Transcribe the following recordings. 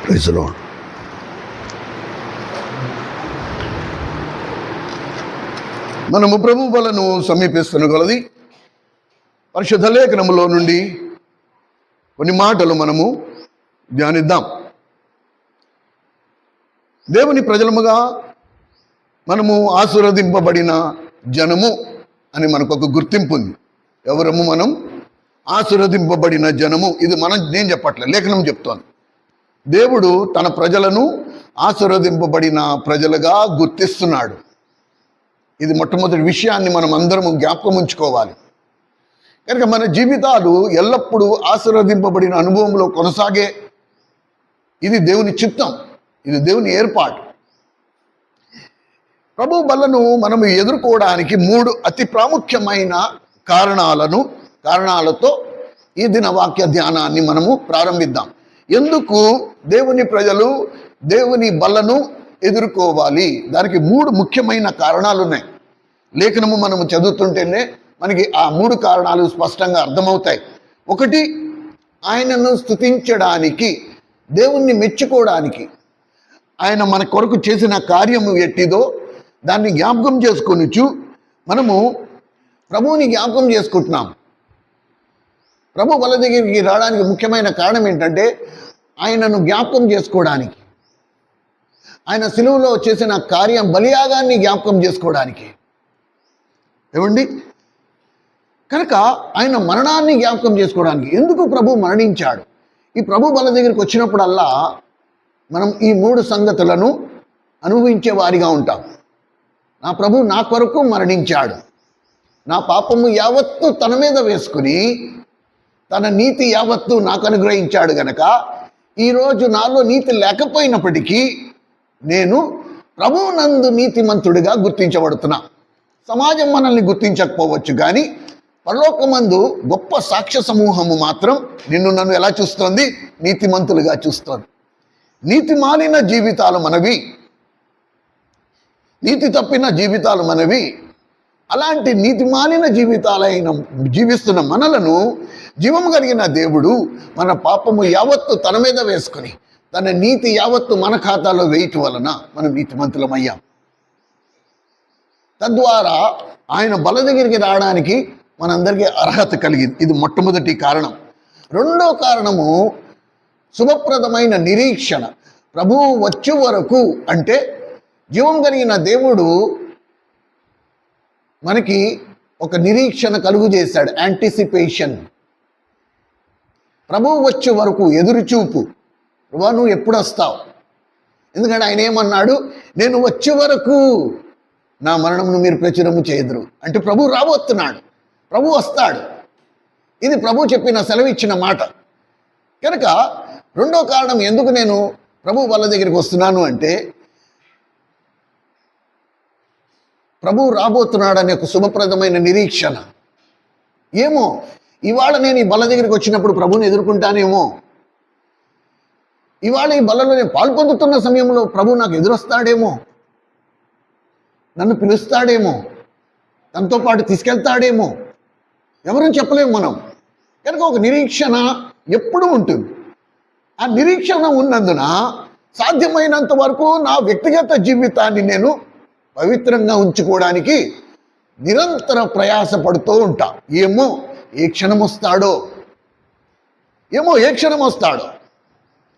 Praise the lord. మనము ప్రభు బలను సమీపిస్తున్న కొలది పరిశుద్ధ లేఖనములో నుండి కొన్ని మాటలు మనము ధ్యానిద్దాం. దేవుని ప్రజలముగా మనము ఆశీర్వదింపబడిన జనము అని మనకు ఒక గుర్తింపు ఉంది. ఎవరము మనం? ఆశీర్వదింపబడిన జనము. ఇది నేను చెప్పట్లేదు, లేఖనం చెప్తోంది. దేవుడు తన ప్రజలను ఆశీర్వదింపబడిన ప్రజలుగా గుర్తిస్తున్నాడు. ఇది మొట్టమొదటి విషయాన్ని మనం అందరము జ్ఞాపకం ఉంచుకోవాలి. కనుక మన జీవితాలు ఎల్లప్పుడూ ఆశీర్వదింపబడిన అనుభవంలో కొనసాగే ఇది దేవుని చిత్తం, ఇది దేవుని ఏర్పాటు. ప్రభు బలను మనము ఎదుర్కోవడానికి 3 అతి ప్రాముఖ్యమైన కారణాలతో ఈ దిన వాక్య ధ్యానాన్ని మనము ప్రారంభిద్దాం. ఎందుకు దేవుని ప్రజలు దేవుని బలను ఎదుర్కోవాలి? దానికి 3 ముఖ్యమైన కారణాలు ఉన్నాయి. లేఖనము మనము చదువుతుంటేనే మనకి ఆ 3 కారణాలు స్పష్టంగా అర్థమవుతాయి. ఒకటి, ఆయనను స్తుతించడానికి, దేవుణ్ణి మెచ్చుకోవడానికి, ఆయన మన కొరకు చేసిన కార్యము ఎట్టిదో దాన్ని జ్ఞాపకం చేసుకొనిచ్చు మనము ప్రభువుని జ్ఞాపకం చేసుకుంటున్నాం. ప్రభు వాళ్ళ దగ్గరికి రావడానికి ముఖ్యమైన కారణం ఏంటంటే ఆయనను జ్ఞాపకం చేసుకోవడానికి, ఆయన సిలువలో చేసిన కార్యం బలియాగాన్ని జ్ఞాపకం చేసుకోవడానికి. ఏమండి? కనుక ఆయన మరణాన్ని జ్ఞాపకం చేసుకోవడానికి. ఎందుకు ప్రభు మరణించాడు? ఈ ప్రభు వాళ్ళ దగ్గరికి వచ్చినప్పుడల్లా మనం ఈ 3 సంగతులను అనుభవించే వారిగా ఉంటాం. నా ప్రభు నా కొరకు మరణించాడు, నా పాపము యావత్తు తన మీద వేసుకుని తన నీతి యావత్తు నాకు అనుగ్రహించాడు గనక ఈరోజు నాలో నీతి లేకపోయినప్పటికీ నేను ప్రభువునందు నీతిమంతుడిగా గుర్తించబడుతున్నా. సమాజం మనల్ని గుర్తించకపోవచ్చు, కానీ పరలోకమందు గొప్ప సాక్ష్య సమూహము మాత్రం నన్ను ఎలా చూస్తోంది? నీతిమంతులుగా చూస్తోంది. నీతి మాలిన జీవితాలు మనవి, నీతి తప్పిన జీవితాలు మనవి. అలాంటి నీతి మాలిన జీవితాలైన జీవిస్తున్న మనలను జీవము కలిగిన దేవుడు మన పాపము యావత్తు తన మీద వేసుకొని తన నీతి యావత్తు మన ఖాతాలో వేయటం వలన మనం నీతిమంతులమయ్యాం. తద్వారా ఆయన బల దగ్గరికి రావడానికి మనందరికీ అర్హత కలిగింది. ఇది మొట్టమొదటి కారణం. రెండో కారణము శుభప్రదమైన నిరీక్షణ. ప్రభువు వచ్చే వరకు, అంటే జీవం కలిగిన దేవుడు మనకి ఒక నిరీక్షణ కలుగు చేశాడు, యాంటిసిపేషన్. ప్రభువు వచ్చే వరకు ఎదురుచూపు. ప్రభువా నువ్వు ఎప్పుడు వస్తావు? ఎందుకంటే ఆయన ఏమన్నాడు? నేను వచ్చే వరకు నా మరణమును మీరు ప్రచురము చేయదురు. అంటే ప్రభు రాబోతున్నాడు, ప్రభు వస్తాడు. ఇది ప్రభు చెప్పిన సెలవిచ్చిన మాట. కనుక రెండో కారణం ఎందుకు నేను ప్రభు వాళ్ళ దగ్గరికి వస్తున్నాను అంటే ప్రభు రాబోతున్నాడు అనే ఒక శుభప్రదమైన నిరీక్షణ. ఏమో ఇవాళ నేను ఈ బల దగ్గరికి వచ్చినప్పుడు ప్రభుని ఎదుర్కొంటానేమో, ఇవాళ ఈ బలలో నేను పాల్పొందుతున్న సమయంలో ప్రభు నాకు ఎదురొస్తాడేమో, నన్ను పిలుస్తాడేమో, తనతో పాటు తీసుకెళ్తాడేమో, ఎవరని చెప్పలేము మనం. కనుక ఒక నిరీక్షణ ఎప్పుడూ ఉంటుంది. ఆ నిరీక్షణ ఉన్నందున సాధ్యమైనంత వరకు నా వ్యక్తిగత జీవితాన్ని నేను పవిత్రంగా ఉంచుకోవడానికి నిరంతర ప్రయాసపడుతూ ఉంటా. ఏమో ఏ క్షణం వస్తాడో,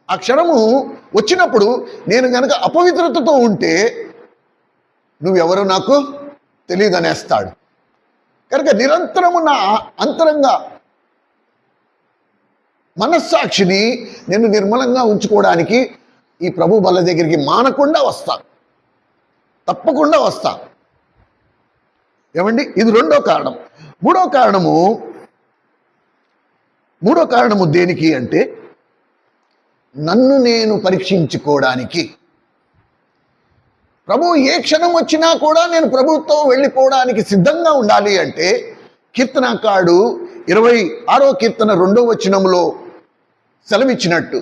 ఆ క్షణము వచ్చినప్పుడు నేను కనుక అపవిత్రతతో ఉంటే నువ్వెవరో నాకు తెలియదనేస్తాడు. కనుక నిరంతరము నా అంతరంగ మనస్సాక్షిని నేను నిర్మలంగా ఉంచుకోవడానికి ఈ ప్రభు బల దగ్గరికి మానకుండా వస్తా, తప్పకుండా వస్తా. ఏమండి? ఇది రెండో కారణం. మూడో కారణము దేనికి అంటే నన్ను నేను పరీక్షించుకోవడానికి. ప్రభు ఏ క్షణం వచ్చినా కూడా నేను ప్రభుతో వెళ్ళిపోవడానికి సిద్ధంగా ఉండాలి అంటే కీర్తనకారుడు 26వ కీర్తన 2వ వచనములో సెలవిచ్చినట్టు,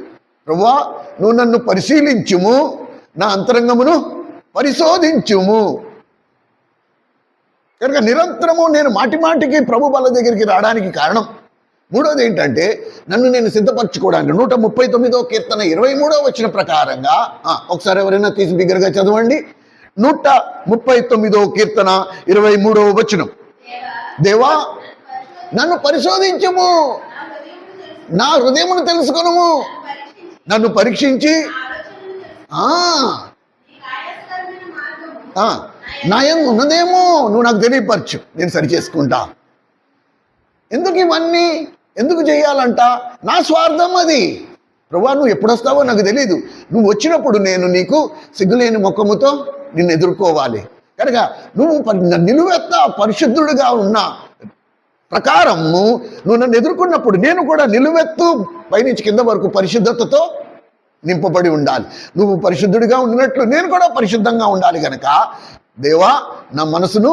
ప్రభువా నువ్వు నన్ను పరిశీలించుము, నా అంతరంగమును పరిశోధించుము. కనుక నిరంతరము నేను మాటిమాటికి ప్రభు బల దగ్గరికి రావడానికి కారణం మూడోది ఏంటంటే నన్ను నేను సిద్ధపరచుకోవడానికి 139వ కీర్తన 23వ వచనం ప్రకారంగా ఒకసారి ఎవరైనా తీసి బిగ్గరగా చదవండి. 139వ కీర్తన 23వ వచనం. దేవా నన్ను పరిశోధించుము, నా హృదయమును తెలుసుకొనుము, నన్ను పరీక్షించి నా యందు ఉన్నదేమో నువ్వు నాకు తెలియపరచు, నేను సరి చేసుకుంటా. ఎందుకు ఇవన్నీ ఎందుకు చేయాలంట? నా స్వార్థం అది. ప్రభువా నువ్వు ఎప్పుడు వస్తావో నాకు తెలీదు, నువ్వు వచ్చినప్పుడు నేను నీకు సిగ్గులేని ముఖముతో నిన్ను ఎదుర్కోవాలి కనుక నువ్వు నిలువెత్త పరిశుద్ధుడిగా ఉన్న ప్రకారము నువ్వు నన్ను ఎదుర్కొన్నప్పుడు నేను కూడా నిలువెత్తు పైనుంచి కింద వరకు పరిశుద్ధతతో నింపబడి ఉండాలి. నువ్వు పరిశుద్ధుడిగా ఉన్నట్లు నేను కూడా పరిశుద్ధంగా ఉండాలి కనుక దేవా నా మనసును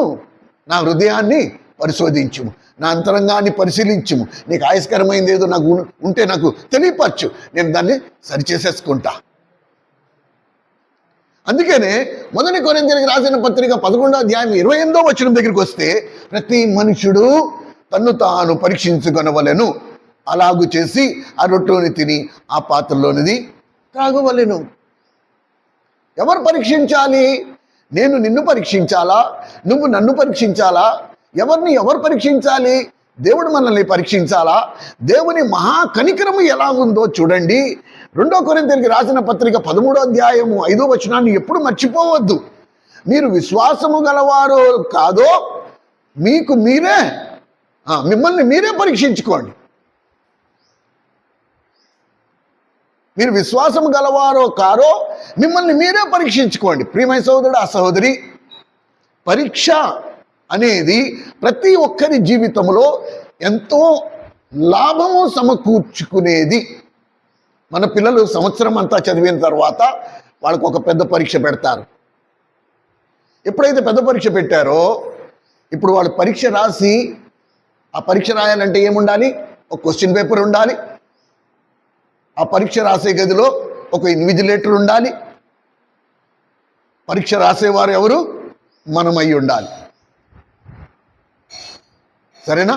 నా హృదయాన్ని పరిశోధించుము, నా అంతరంగాన్ని పరిశీలించుము, నీకు ఆయస్కరమైంది ఏదో నాకు ఉంటే నాకు తెలియపరచు, నేను దాన్ని సరిచేసేసుకుంటా. అందుకనే 1 కొరింథీయులకు రాసిన పత్రిక 11వ అధ్యాయం 28వ వచనం దగ్గరికి వస్తే ప్రతి మనుషుడు తన్ను తాను పరీక్షించుకొనవలెను, అలాగు చేసి ఆ రొట్టెని తిని ఆ పాత్రలోనిది త్రాగవలెను. ఎవరు పరీక్షించాలి? నేను నిన్ను పరీక్షించాలా? నువ్వు నన్ను పరీక్షించాలా? ఎవరు పరీక్షించాలి? దేవుడు మనల్ని పరీక్షించాలా? దేవుని మహా కనికరము ఎలా ఉందో చూడండి. 2 కొరింథీయులకు రాసిన పత్రిక 13వ అధ్యాయము 5వ వచనాన్ని ఎప్పుడు మర్చిపోవద్దు. మీరు విశ్వాసము గలవారో కాదో మిమ్మల్ని మీరే పరీక్షించుకోండి. మీరు విశ్వాసము గలవారో కారో మిమ్మల్ని మీరే పరీక్షించుకోండి. ప్రియమైన సహోదరుడు, ఆ సహోదరి, పరీక్ష అనేది ప్రతి ఒక్కరి జీవితంలో ఎంతో లాభము సమకూర్చుకునేది. మన పిల్లలు సంవత్సరం అంతా చదివిన తర్వాత వాళ్ళకు ఒక పెద్ద పరీక్ష పెడతారు. ఎప్పుడైతే పెద్ద పరీక్ష పెట్టారో ఇప్పుడు వాళ్ళు పరీక్ష రాసి ఆ పరీక్ష రాయాలంటే ఏముండాలి? ఒక క్వశ్చన్ పేపర్ ఉండాలి, ఆ పరీక్ష రాసే గదిలో ఒక ఇన్విజిలేటర్ ఉండాలి, పరీక్ష రాసేవారు ఎవరు? మనం అయి ఉండాలి. సరేనా?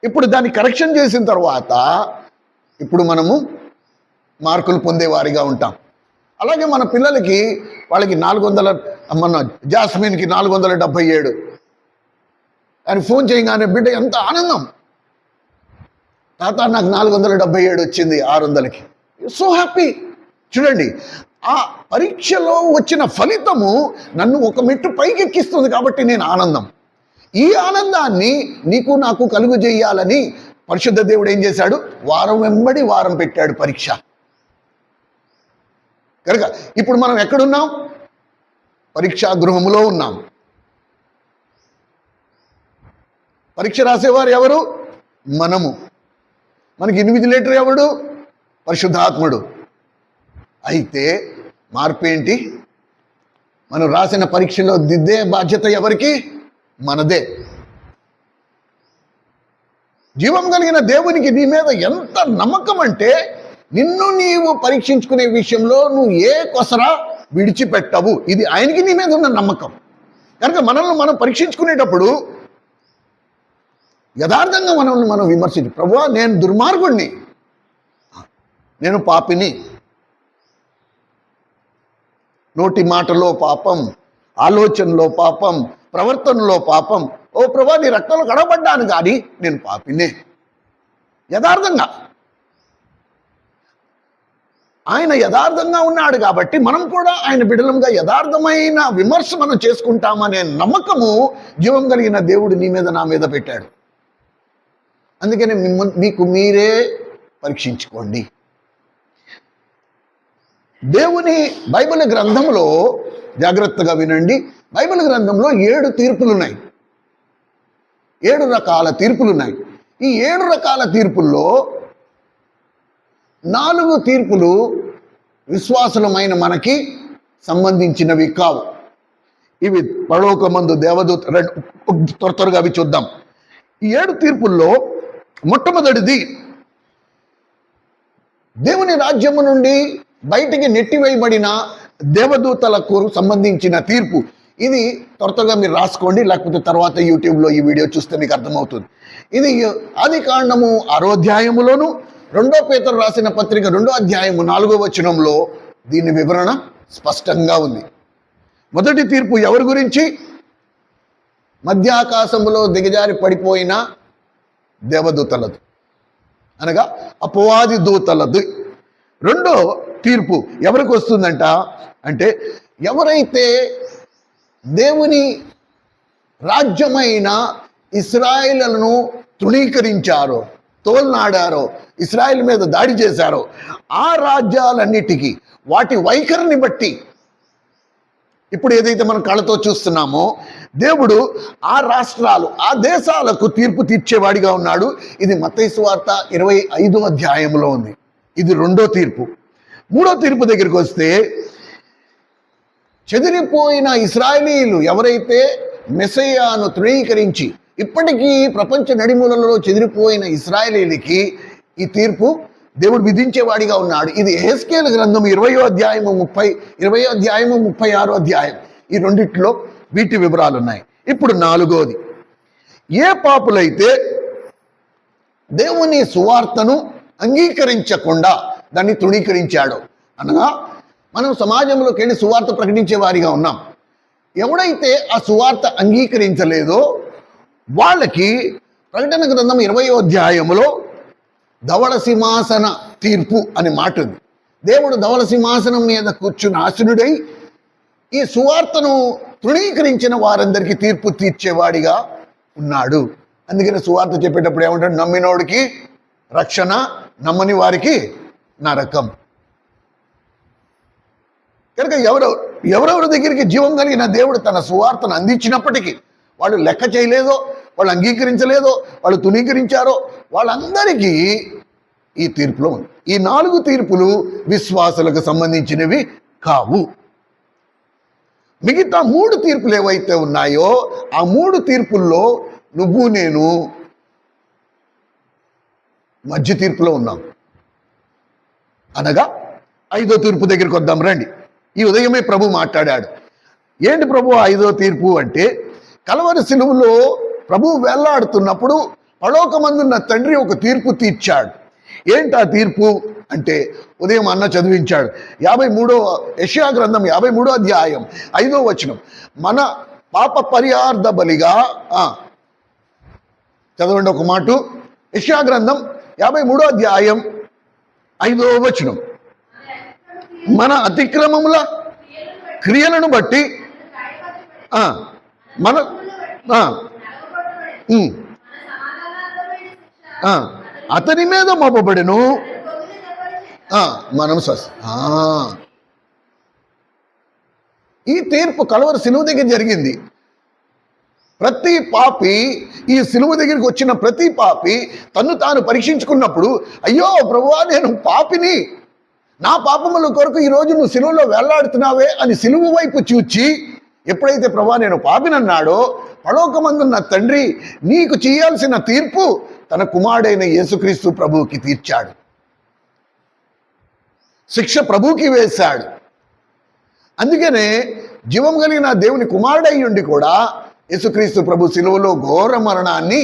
ఇప్పుడు దాన్ని కరెక్షన్ చేసిన తర్వాత ఇప్పుడు మనము మార్కులు పొందేవారిగా ఉంటాం. అలాగే మన పిల్లలకి వాళ్ళకి 400, మన జాస్మిన్కి 477 అని ఫోన్ చేయగానే బిడ్డ ఎంత ఆనందం, తాత నాకు 477 వచ్చింది 600కి. So happy. చూడండి, ఆ పరీక్షలో వచ్చిన ఫలితము నన్ను ఒక మెట్టు పైకెక్కిస్తుంది కాబట్టి నేను ఆనందం. ఈ ఆనందాన్ని నీకు నాకు కలుగు చేయాలని పరిశుద్ధ దేవుడు ఏం చేశాడు? వారం వెంబడి వారం పెట్టాడు పరీక్ష. కనుక ఇప్పుడు మనం ఎక్కడున్నాం? పరీక్షా గృహంలో ఉన్నాం. పరీక్ష రాసేవారు ఎవరు? మనము. మనకి ఇన్విజిలేటర్ ఎవడు? పరిశుద్ధాత్ముడు. అయితే మార్పు ఏంటి? మనం రాసిన పరీక్షలో దిద్దే బాధ్యత ఎవరికి? మనదే. జీవం కలిగిన దేవునికి నీ మీద ఎంత నమ్మకం అంటే నిన్ను నీవు పరీక్షించుకునే విషయంలో నువ్వు ఏ కొసరా విడిచిపెట్టవు. ఇది ఆయనకి నీ మీద ఉన్న నమ్మకం. కనుక మనల్ని మనం పరీక్షించుకునేటప్పుడు యథార్థంగా మనల్ని మనం విమర్శించు. ప్రభువా నేను దుర్మార్గుణ్ణి, నేను పాపిని, నోటి మాటలో పాపం, ఆలోచనలో పాపం, ప్రవర్తనలో పాపం. ఓ ప్రభువా నీ రక్తంలో కడగబడ్డాను కానీ నేను పాపినే. యథార్థంగా ఆయన యథార్థంగా ఉన్నాడు కాబట్టి మనం కూడా ఆయన బిడలంగా యథార్థమైన విమర్శ మనం చేసుకుంటామనే నమ్మకము జీవం కలిగిన దేవుడు నీ మీద నా మీద పెట్టాడు. అందుకని మీకు మీరే పరీక్షించుకోండి. దేవుని బైబిల్ గ్రంథంలో జాగ్రత్తగా వినండి. బైబిల్ గ్రంథంలో 7 తీర్పులున్నాయి, 7 రకాల తీర్పులున్నాయి. ఈ 7 రకాల తీర్పుల్లో 4 తీర్పులు విశ్వాసులమైన మనకి సంబంధించినవి కావు. ఇవి పరలోకమందు దేవదూత. త్వరగా అవి చూద్దాం. ఈ 7 తీర్పుల్లో మొట్టమొదటిది దేవుని రాజ్యము నుండి బయటికి నెట్టివేయబడిన దేవదూతలకు సంబంధించిన తీర్పు. ఇది త్వరగా మీరు రాసుకోండి, లేకపోతే తర్వాత యూట్యూబ్లో ఈ వీడియో చూస్తే మీకు అర్థమవుతుంది. ఇది ఆది కాండము 6వ అధ్యాయములోను 2 పేతురు రాసిన పత్రిక 2వ అధ్యాయము 4వ వచనంలో దీని వివరణ స్పష్టంగా ఉంది. మొదటి తీర్పు ఎవరి గురించి? మధ్యాకాశములో దిగజారి పడిపోయిన దేవదూతలది, అనగా అపవాది దూతలది. రెండో తీర్పు ఎవరికి వస్తుందంట అంటే, ఎవరైతే దేవుని రాజ్యమైన ఇశ్రాయేలును తృణీకరించారో, తోల్నాడారో, ఇశ్రాయేల్ మీద దాడి చేశారో, ఆ రాజ్యాలన్నిటికీ వాటి వైఖరిని బట్టి ఇప్పుడు ఏదైతే మనం కళ్ళతో చూస్తున్నామో, దేవుడు ఆ రాష్ట్రాలు, ఆ దేశాలకు తీర్పు తీర్చేవాడిగా ఉన్నాడు. ఇది మత్తయి సువార్త 25వ అధ్యాయంలో ఉంది. ఇది రెండో తీర్పు. మూడో తీర్పు దగ్గరికి వస్తే, చెదిరిపోయిన ఇశ్రాయేలీయులు ఎవరైతే మెస్సయ్యాను తృణీకరించి ఇప్పటికీ ప్రపంచ నడిమూలలో చెదిరిపోయిన ఇశ్రాయేలీలకి ఈ తీర్పు దేవుడు విధించేవాడిగా ఉన్నాడు. ఇది యెహెజ్కేలు గ్రంథం 20వ అధ్యాయము 36వ అధ్యాయం. ఈ రెండిట్లో వీటి వివరాలు ఉన్నాయి. ఇప్పుడు నాలుగోది, ఏ పాపులైతే దేవుని సువార్తను అంగీకరించకుండా దాన్ని తృణీకరించాడో, అనగా మనం సమాజంలోకి వెళ్ళి సువార్త ప్రకటించే వారిగా ఉన్నాం. ఎవడైతే ఆ సువార్త అంగీకరించలేదో వాళ్ళకి ప్రకటన గ్రంథం 20వ అధ్యాయములో ధవళ సింహాసన తీర్పు అనే మాట ఉంది. దేవుడు ధవళ సింహాసనం మీద కూర్చుని ఆసీనుడై ఈ సువార్తను తృణీకరించిన వారందరికీ తీర్పు తీర్చేవాడిగా ఉన్నాడు. అందుకని సువార్త చెప్పేటప్పుడు ఏమంటాడు? నమ్మినోడికి రక్షణ, నమ్మని వారికి నరకం. కనుక ఎవరెవరి దగ్గరికి జీవం కలిగిన దేవుడు తన సువార్తను అందించినప్పటికీ వాళ్ళు లెక్క చేయలేదో, వాళ్ళు అంగీకరించలేదో, వాళ్ళు తృణీకరించారో, వాళ్ళందరికీ ఈ తీర్పులో ఉంది. ఈ 4 తీర్పులు విశ్వాసులకు సంబంధించినవి కావు. మిగతా 3 తీర్పులు ఏవైతే ఉన్నాయో ఆ 3 తీర్పుల్లో నువ్వు నేను మధ్య తీర్పులో ఉన్నాం. అనగా 5వ తీర్పు దగ్గరికి వద్దాం రండి. ఈ ఉదయమే ప్రభు మాట్లాడాడు. ఏంటి ప్రభు 5వ తీర్పు అంటే, కలవరి సిలువలో ప్రభు వేళ్లాడుతున్నప్పుడు పరలోకమందున్న తండ్రి ఒక తీర్పు తీర్చాడు. ఏంటి ఆ తీర్పు అంటే, ఉదయం అన్న చదివించాడు. 53వ యెషయా గ్రంథం 53వ అధ్యాయం 5వ వచనం, మన పాప పరిహార్థ బలిగా చదవండి ఒక మాట. యెషయా గ్రంథం 53వ అధ్యాయం 5వ వచనం, మన అతిక్రమముల క్రియలను బట్టి మన అతని మీద మోపబడెను, మనం ఈ తీర్పు కలవరి సిలువ దగ్గర జరిగింది. ప్రతి పాపి, ఈ సిలువ దగ్గరికి వచ్చిన ప్రతి పాపి తన్ను తాను పరీక్షించుకున్నప్పుడు, అయ్యో ప్రభువా నేను పాపిని, నా పాపముల కొరకు ఈరోజు నువ్వు సిలువలో వేళ్లాడుతున్నావే అని సిలువ వైపు చూచి ఎప్పుడైతే ప్రభువా నేను పాపినన్నాడో, పరలోకమందున్న తండ్రి నీకు చేయాల్సిన తీర్పు తన కుమారుడైన యేసుక్రీస్తు ప్రభువుకి తీర్చాడు. శిక్ష ప్రభువుకి వేశాడు. అందుకనే జీవం కలిగిన దేవుని కుమారుడై ఉండి కూడా యేసుక్రీస్తు ప్రభు సిలువలో ఘోర మరణాన్ని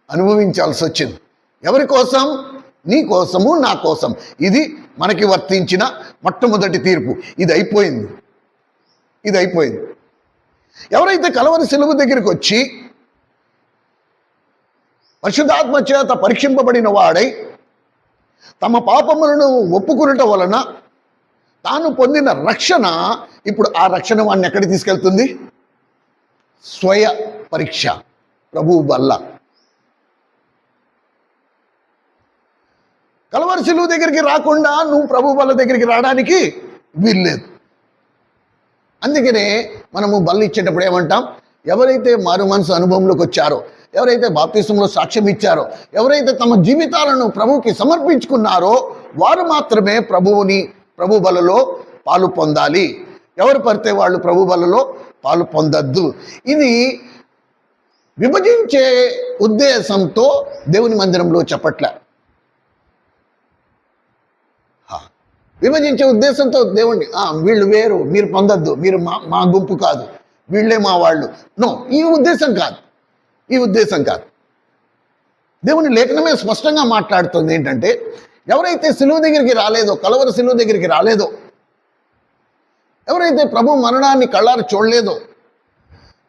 అనుభవించాల్సి వచ్చింది. ఎవరి కోసం? నీ కోసము, నా కోసం. ఇది మనకి వర్తించిన మొట్టమొదటి తీర్పు. ఇది అయిపోయింది. ఎవరైతే కలవరి సిలువ దగ్గరికి వచ్చి పరిశుద్ధాత్మ చేత పరీక్షింపబడిన వాడై తమ పాపములను ఒప్పుకునటం వలన తాను పొందిన రక్షణ, ఇప్పుడు ఆ రక్షణ వాడిని ఎక్కడికి తీసుకెళ్తుంది? స్వయ పరీక్ష ప్రభువు వల్ల. కలవరి సిలువ దగ్గరికి రాకుండా నువ్వు ప్రభు బల్ల దగ్గరికి రావడానికి వీల్లేదు. అందుకనే మనము బల్ల ఇచ్చేటప్పుడు ఏమంటాం? ఎవరైతే మారు మనసు అనుభవంలోకి వచ్చారో, ఎవరైతే బాప్తిసంలో సాక్ష్యం ఇచ్చారో, ఎవరైతే తమ జీవితాలను ప్రభువుకి సమర్పించుకున్నారో వారు మాత్రమే ప్రభు బలలో పాలు పొందాలి. ఎవరు పడితే వాళ్ళు ప్రభు బలలో పాలు పొందద్దు. ఇది విభజించే ఉద్దేశంతో దేవుని మందిరంలో చెప్పట్లే. విభజించే ఉద్దేశంతో దేవుణ్ణి వీళ్ళు వేరు, మీరు పొందొద్దు, మీరు మా గుంపు కాదు, వీళ్ళే మా వాళ్ళు. నో, ఈ ఉద్దేశం కాదు, ఈ ఉద్దేశం కాదు. దేవుని లేఖనమే స్పష్టంగా మాట్లాడుతుంది ఏంటంటే, ఎవరైతే సిలువ దగ్గరికి రాలేదో, కలవరి సిలువ దగ్గరికి రాలేదో, ఎవరైతే ప్రభు మరణాన్ని కళ్ళారు చూడలేదో,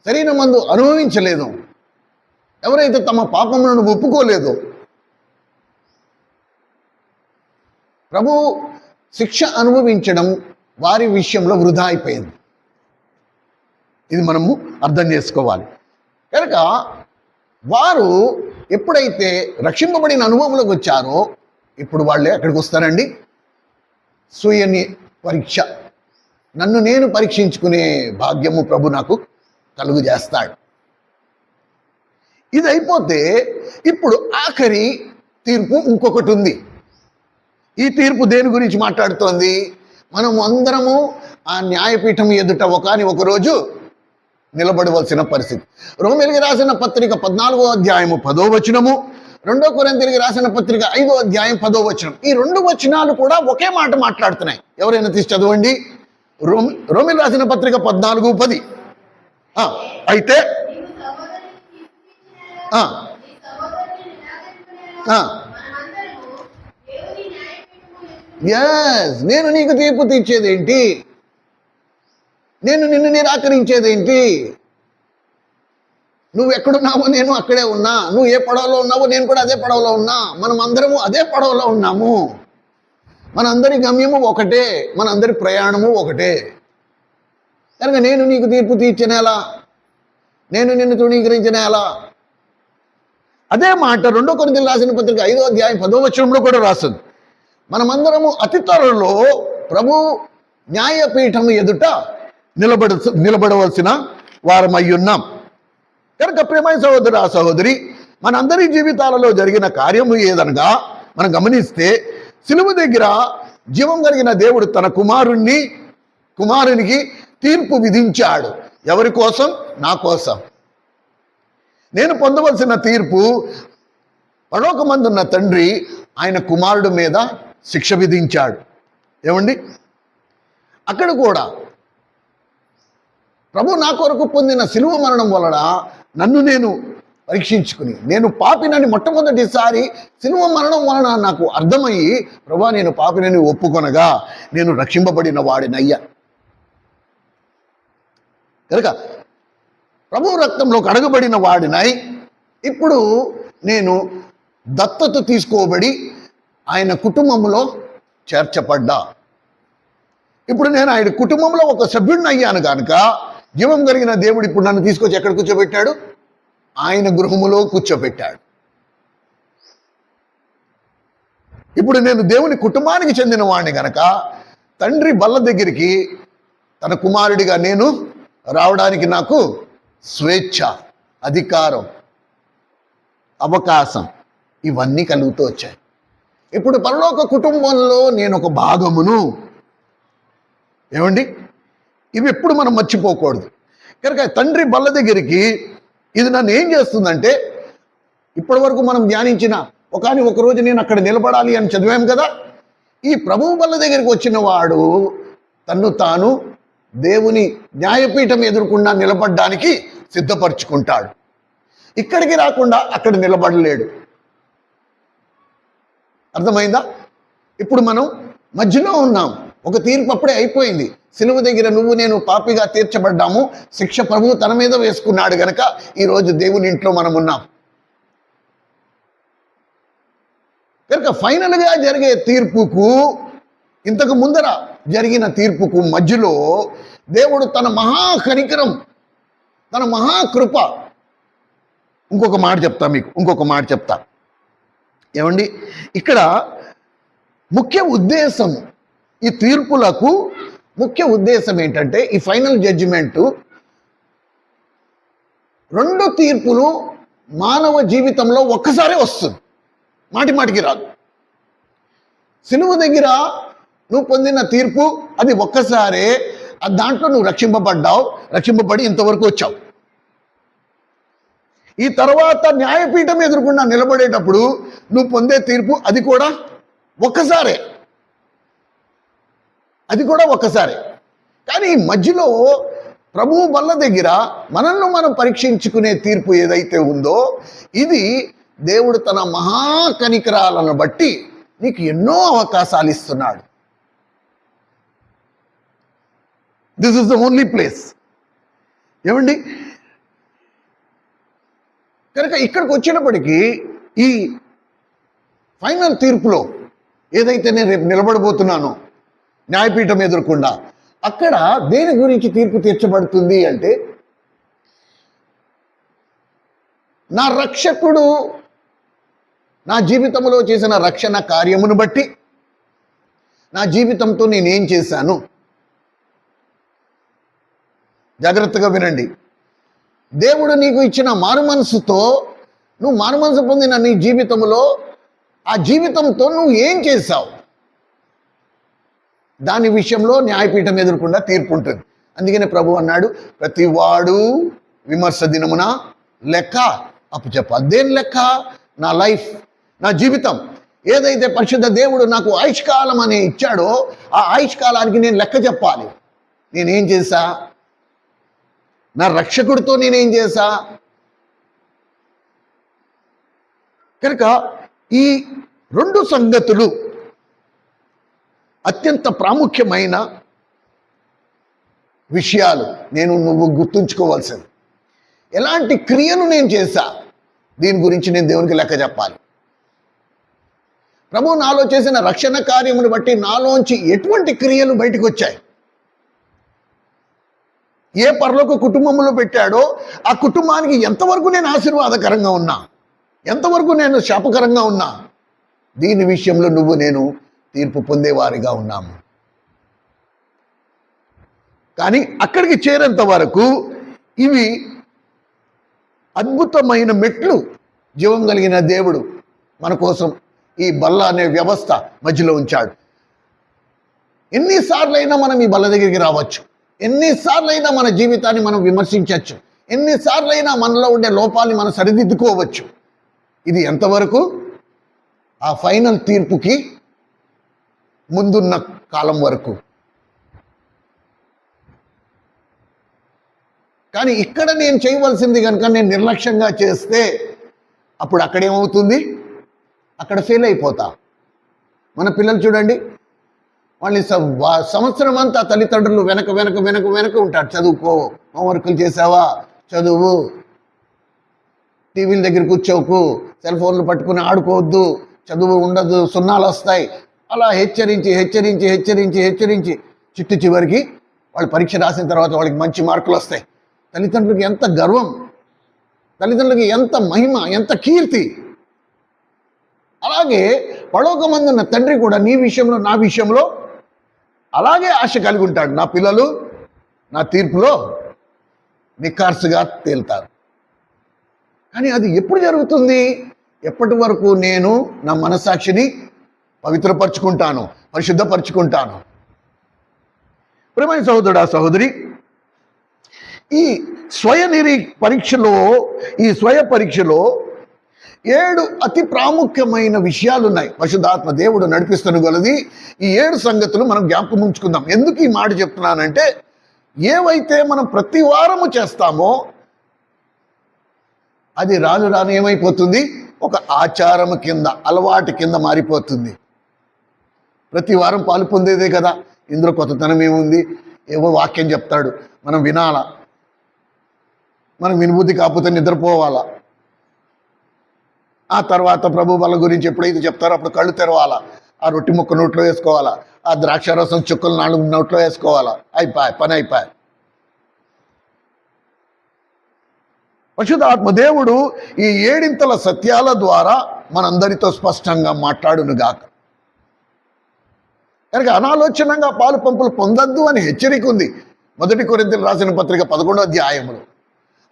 శరీరమందు అనుభవించలేదో, ఎవరైతే తమ పాపములను ఒప్పుకోలేదో, ప్రభు శిక్ష అనుభవించడం వారి విషయంలో వృధా అయిపోయింది. ఇది మనము అర్థం చేసుకోవాలి. కనుక వారు ఎప్పుడైతే రక్షింపబడిన అనుభవంలోకి వచ్చారో, ఇప్పుడు వాళ్ళే ఎక్కడికి వస్తారండి? స్వీయ పరీక్ష, నన్ను నేను పరీక్షించుకునే భాగ్యము ప్రభు నాకు కలుగు చేస్తాడు. ఇది అయిపోతే ఇప్పుడు ఆఖరి తీర్పు ఇంకొకటి ఉంది. ఈ తీర్పు దేని గురించి మాట్లాడుతోంది? మనం అందరము ఆ న్యాయపీఠం ఎదుట ఒక రోజు నిలబడవలసిన పరిస్థితి. రోమీయులకు రాసిన పత్రిక 14వ అధ్యాయము 10వ వచనము, 2 కొరింథీయులకు రాసిన పత్రిక 5వ అధ్యాయం 10వ వచనం, ఈ 2 వచనాలు కూడా ఒకే మాట మాట్లాడుతున్నాయి. ఎవరైనా తీసి చదవండి. రోమీయులకు రాసిన పత్రిక 14:10. అయితే నేను నీకు తీర్పు తీర్చేదేంటి? నేను నిన్ను నిరాకరించేదేంటి? నువ్వు ఎక్కడున్నావో నేను అక్కడే ఉన్నా, నువ్వు ఏ పడవలో ఉన్నావో నేను కూడా అదే పడవలో ఉన్నా, మనం అందరము అదే పడవలో ఉన్నాము, మనందరి గమ్యము ఒకటే, మనందరి ప్రయాణము ఒకటే. కనుక నేను నీకు తీర్పు తీర్చినేలా, నేను నిన్ను తృణీకరించినేలా. అదే మాట 2 కొరింథీయులకు రాసిన పత్రిక 5వ అధ్యాయం 10వ వచనంలో కూడా రాస్తుంది. మనమందరము అతి త్వరలో ప్రభు న్యాయపీఠం ఎదుట నిలబడవలసిన వారమై ఉన్నాం. కనుక ప్రియమైన సహోదర సహోదరి, మనందరి జీవితాలలో జరిగిన కార్యము ఏదనగా మనం గమనిస్తే, సిలువ దగ్గర జీవం కలిగిన దేవుడు తన కుమారునికి తీర్పు విధించాడు. ఎవరి కోసం? నా కోసం. నేను పొందవలసిన తీర్పు పరలోకమందున్న తండ్రి ఆయన కుమారుడు మీద శిక్ష విధించాడు. ఏమండి, అక్కడ కూడా ప్రభు నా కొరకు పొందిన సిలువ మరణం వలన నన్ను నేను పరీక్షించుకుని, నేను పాపినని మొట్టమొదటిసారి సిలువ మరణం వలన నాకు అర్థమయ్యి, ప్రభా నేను పాపినని ఒప్పుకొనగా నేను రక్షింపబడిన వాడినయ్యా. కనుక ప్రభు రక్తంలో కడగబడిన వాడినై ఇప్పుడు నేను దత్తత తీసుకోబడి ఆయన కుటుంబంలో చేర్చబడ్డా. ఇప్పుడు నేను ఆయన కుటుంబంలో ఒక సభ్యుడిని అయ్యాను కనుక జీవం కలిగిన దేవుడు ఇప్పుడు నన్ను తీసుకొచ్చి ఎక్కడ కూర్చోబెట్టాడు? ఆయన గృహములో కూర్చోబెట్టాడు. ఇప్పుడు నేను దేవుని కుటుంబానికి చెందిన వాడిని గనక తండ్రి బల్ల దగ్గరికి తన కుమారుడిగా నేను రావడానికి నాకు స్వేచ్ఛ, అధికారం, అవకాశం ఇవన్నీ కలుగుతూ వచ్చాయి. ఇప్పుడు పరలోక కుటుంబంలో నేను ఒక భాగమును. ఏమండి, ఇవి ఎప్పుడు మనం మర్చిపోకూడదు. కనుక తండ్రి బల్ల దగ్గరికి ఇది నన్ను ఏం చేస్తుందంటే, ఇప్పటి వరకు మనం ధ్యానించిన ఒక రోజు నేను అక్కడ నిలబడాలి అని చదివాం కదా. ఈ ప్రభువు బల్ల దగ్గరికి వచ్చిన వాడు తన్ను తాను దేవుని న్యాయపీఠం ఎదుర్కొన్నా నిలబడడానికి సిద్ధపరచుకుంటాడు. ఇక్కడికి రాకుండా అక్కడ నిలబడలేడు. అర్థమైందా? ఇప్పుడు మనం మధ్యలో ఉన్నాం. ఒక తీర్పు అప్పుడే అయిపోయింది. సిలువ దగ్గర నువ్వు నేను పాపిగా తీర్చబడ్డాము. శిక్ష ప్రభువు తన మీద వేసుకున్నాడు గనక ఈరోజు దేవుని ఇంట్లో మనం ఉన్నాం. కనుక ఫైనల్గా జరిగే తీర్పుకు, ఇంతకు ముందర జరిగిన తీర్పుకు మధ్యలో దేవుడు తన మహాకనికరం, తన మహాకృప, ఇంకొక మాట చెప్తా. ఏమండి, ఇక్కడ ముఖ్య ఉద్దేశం, ఈ తీర్పులకు ముఖ్య ఉద్దేశం ఏంటంటే, ఈ ఫైనల్ జడ్జిమెంటు 2 తీర్పులు మానవ జీవితంలో ఒక్కసారే వస్తుంది, మాటికి రాదు. సిలువ దగ్గర నువ్వు పొందిన తీర్పు అది ఒక్కసారే, దాంట్లో నువ్వు రక్షింపబడి ఇంతవరకు వచ్చావు. ఈ తర్వాత న్యాయపీఠం ఎదుర్కొన్నా నిలబడేటప్పుడు నువ్వు పొందే తీర్పు అది కూడా ఒక్కసారే. కానీ ఈ మధ్యలో ప్రభువు బల్ల దగ్గర మనల్ని మనం పరీక్షించుకునే తీర్పు ఏదైతే ఉందో ఇది దేవుడు తన మహాకనికరాలను బట్టి నీకు ఎన్నో అవకాశాలు ఇస్తున్నాడు. This is the only place. ఏమండి, కనుక ఇక్కడికి వచ్చినప్పటికీ ఈ ఫైనల్ తీర్పులో ఏదైతే నేను రేపు నిలబడబోతున్నానో న్యాయపీఠం ఎదురకుండా, అక్కడ దేని గురించి తీర్పు తీర్చబడుతుంది అంటే, నా రక్షకుడు నా జీవితంలో చేసిన రక్షణ కార్యమును బట్టి నా జీవితంతో నేనేం చేశాను. జాగ్రత్తగా వినండి. దేవుడు నీకు ఇచ్చిన మారు మనసుతో నువ్వు మారు మనసు పొందిన నీ జీవితంలో ఆ జీవితంతో నువ్వు ఏం చేశావు, దాని విషయంలో న్యాయపీఠం ఎదురకుండా తీర్పు ఉంటుంది. అందుకనే ప్రభు అన్నాడు, ప్రతివాడు విమర్శ దినమున లెక్క అప్పచెప్పు. అదేం లెక్క? నా లైఫ్, నా జీవితం ఏదైతే పరిశుద్ధ దేవుడు నాకు ఆయుష్కాలం అని ఇచ్చాడో ఆ ఆయుష్కాలానికి నేను లెక్క చెప్పాలి. నేనేం చేశా, నా రక్షకుడితో నేనేం చేశా. కనుక ఈ రెండు సంగతులు అత్యంత ప్రాముఖ్యమైన విషయాలు నువ్వు గుర్తుంచుకోవాల్సింది. ఎలాంటి క్రియను నేను చేశా, దీని గురించి నేను దేవునికి లెక్క చెప్పాలి. ప్రభు నాలో చేసిన రక్షణ కార్యమును బట్టి నాలోంచి ఎటువంటి క్రియలు బయటకు వచ్చాయి, ఏ పరలోక కుటుంబంలో పెట్టాడో ఆ కుటుంబానికి ఎంతవరకు నేను ఆశీర్వాదకరంగా ఉన్నా, ఎంతవరకు నేను శాపకరంగా ఉన్నా, దీని విషయంలో నేను తీర్పు పొందేవారిగా ఉన్నాము. కానీ అక్కడికి చేరేంత వరకు ఇవి అద్భుతమైన మెట్లు జీవం కలిగిన దేవుడు మన కోసం ఈ బల్ల అనే వ్యవస్థ మధ్యలో ఉంచాడు. ఎన్నిసార్లైనా మనం ఈ బల్ల దగ్గరికి రావచ్చు, ఎన్నిసార్లైనా మన జీవితాన్ని మనం విమర్శించవచ్చు, ఎన్నిసార్లైనా మనలో ఉండే లోపాన్ని మనం సరిదిద్దుకోవచ్చు. ఇది ఎంతవరకు? ఆ ఫైనల్ తీర్పుకి ముందున్న కాలం వరకు. కానీ ఇక్కడ నేను చేయవలసింది కనుక నేను నిర్లక్ష్యంగా చేస్తే అప్పుడు అక్కడేమవుతుంది, అక్కడ ఫెయిల్ అయిపోతా. మన పిల్లలు చూడండి, వాళ్ళని సంవత్సరం అంతా తల్లిదండ్రులు వెనక వెనక వెనక వెనక ఉంటారు. చదువుకో, హోంవర్కులు చేసావా, చదువు, టీవీల దగ్గర కూర్చోకు, సెల్ ఫోన్లు పట్టుకుని ఆడుకోవద్దు, చదువు ఉండదు, సున్నాలు వస్తాయి, అలా హెచ్చరించి హెచ్చరించి హెచ్చరించి హెచ్చరించి చిట్టు చివరికి వాళ్ళు పరీక్ష రాసిన తర్వాత వాళ్ళకి మంచి మార్కులు వస్తాయి. తల్లిదండ్రులకి ఎంత గర్వం, తల్లిదండ్రులకి ఎంత మహిమ, ఎంత కీర్తి. అలాగే పడోకమందున్న తండ్రి కూడా నీ విషయంలో నా విషయంలో అలాగే ఆశ కలిగి ఉంటాడు. నా పిల్లలు నా తీర్పులో నిఖార్సుగా తేలుతారు. కానీ అది ఎప్పుడు జరుగుతుంది? ఎప్పటి వరకు నేను నా మనస్సాక్షిని పవిత్రపరుచుకుంటాను, పరిశుద్ధపరుచుకుంటాను. ప్రియమైన సహోదరుడా, సహోదరి, ఈ స్వయ పరీక్షలో 7 అతి ప్రాముఖ్యమైన విషయాలు ఉన్నాయి. పరిశుద్ధాత్మ దేవుడు నడిపిస్తున్న గలది ఈ 7 సంగతులు మనం జ్ఞాపకం ఉంచుకుందాం. ఎందుకు ఈ మాట చెప్తున్నానంటే, ఏవైతే మనం ప్రతి వారము చేస్తామో అది రాను రాను ఏమైపోతుంది, ఒక ఆచారం కింద, అలవాటు కింద మారిపోతుంది. ప్రతి వారం పాలు పొందేదే కదా, ఇందులో కొత్తతనం ఏముంది? ఏవో వాక్యం చెప్తాడు, మనం వినాలా, మనం వినుబుద్ధి కాకపోతే నిద్రపోవాలా, ఆ తర్వాత ప్రభు వాళ్ళ గురించి ఎప్పుడైతే చెప్తారో అప్పుడు కళ్ళు తెరవాలా, ఆ రొట్టి ముక్క నోట్లో వేసుకోవాలా, ఆ ద్రాక్షారసం చుక్కలు 4 నోట్లో వేసుకోవాలా, అయిపోయి పని అయిపోయి. పరిశుద్ధాత్మ దేవుడు ఈ 7 సత్యాల ద్వారా మనందరితో స్పష్టంగా మాట్లాడునుగాక. కనుక అనాలోచనంగా పాలు పంపులు పొందద్దు అని హెచ్చరిక ఉంది 1 కొరింథీయులకు రాసిన పత్రిక 11వ అధ్యాయంలో.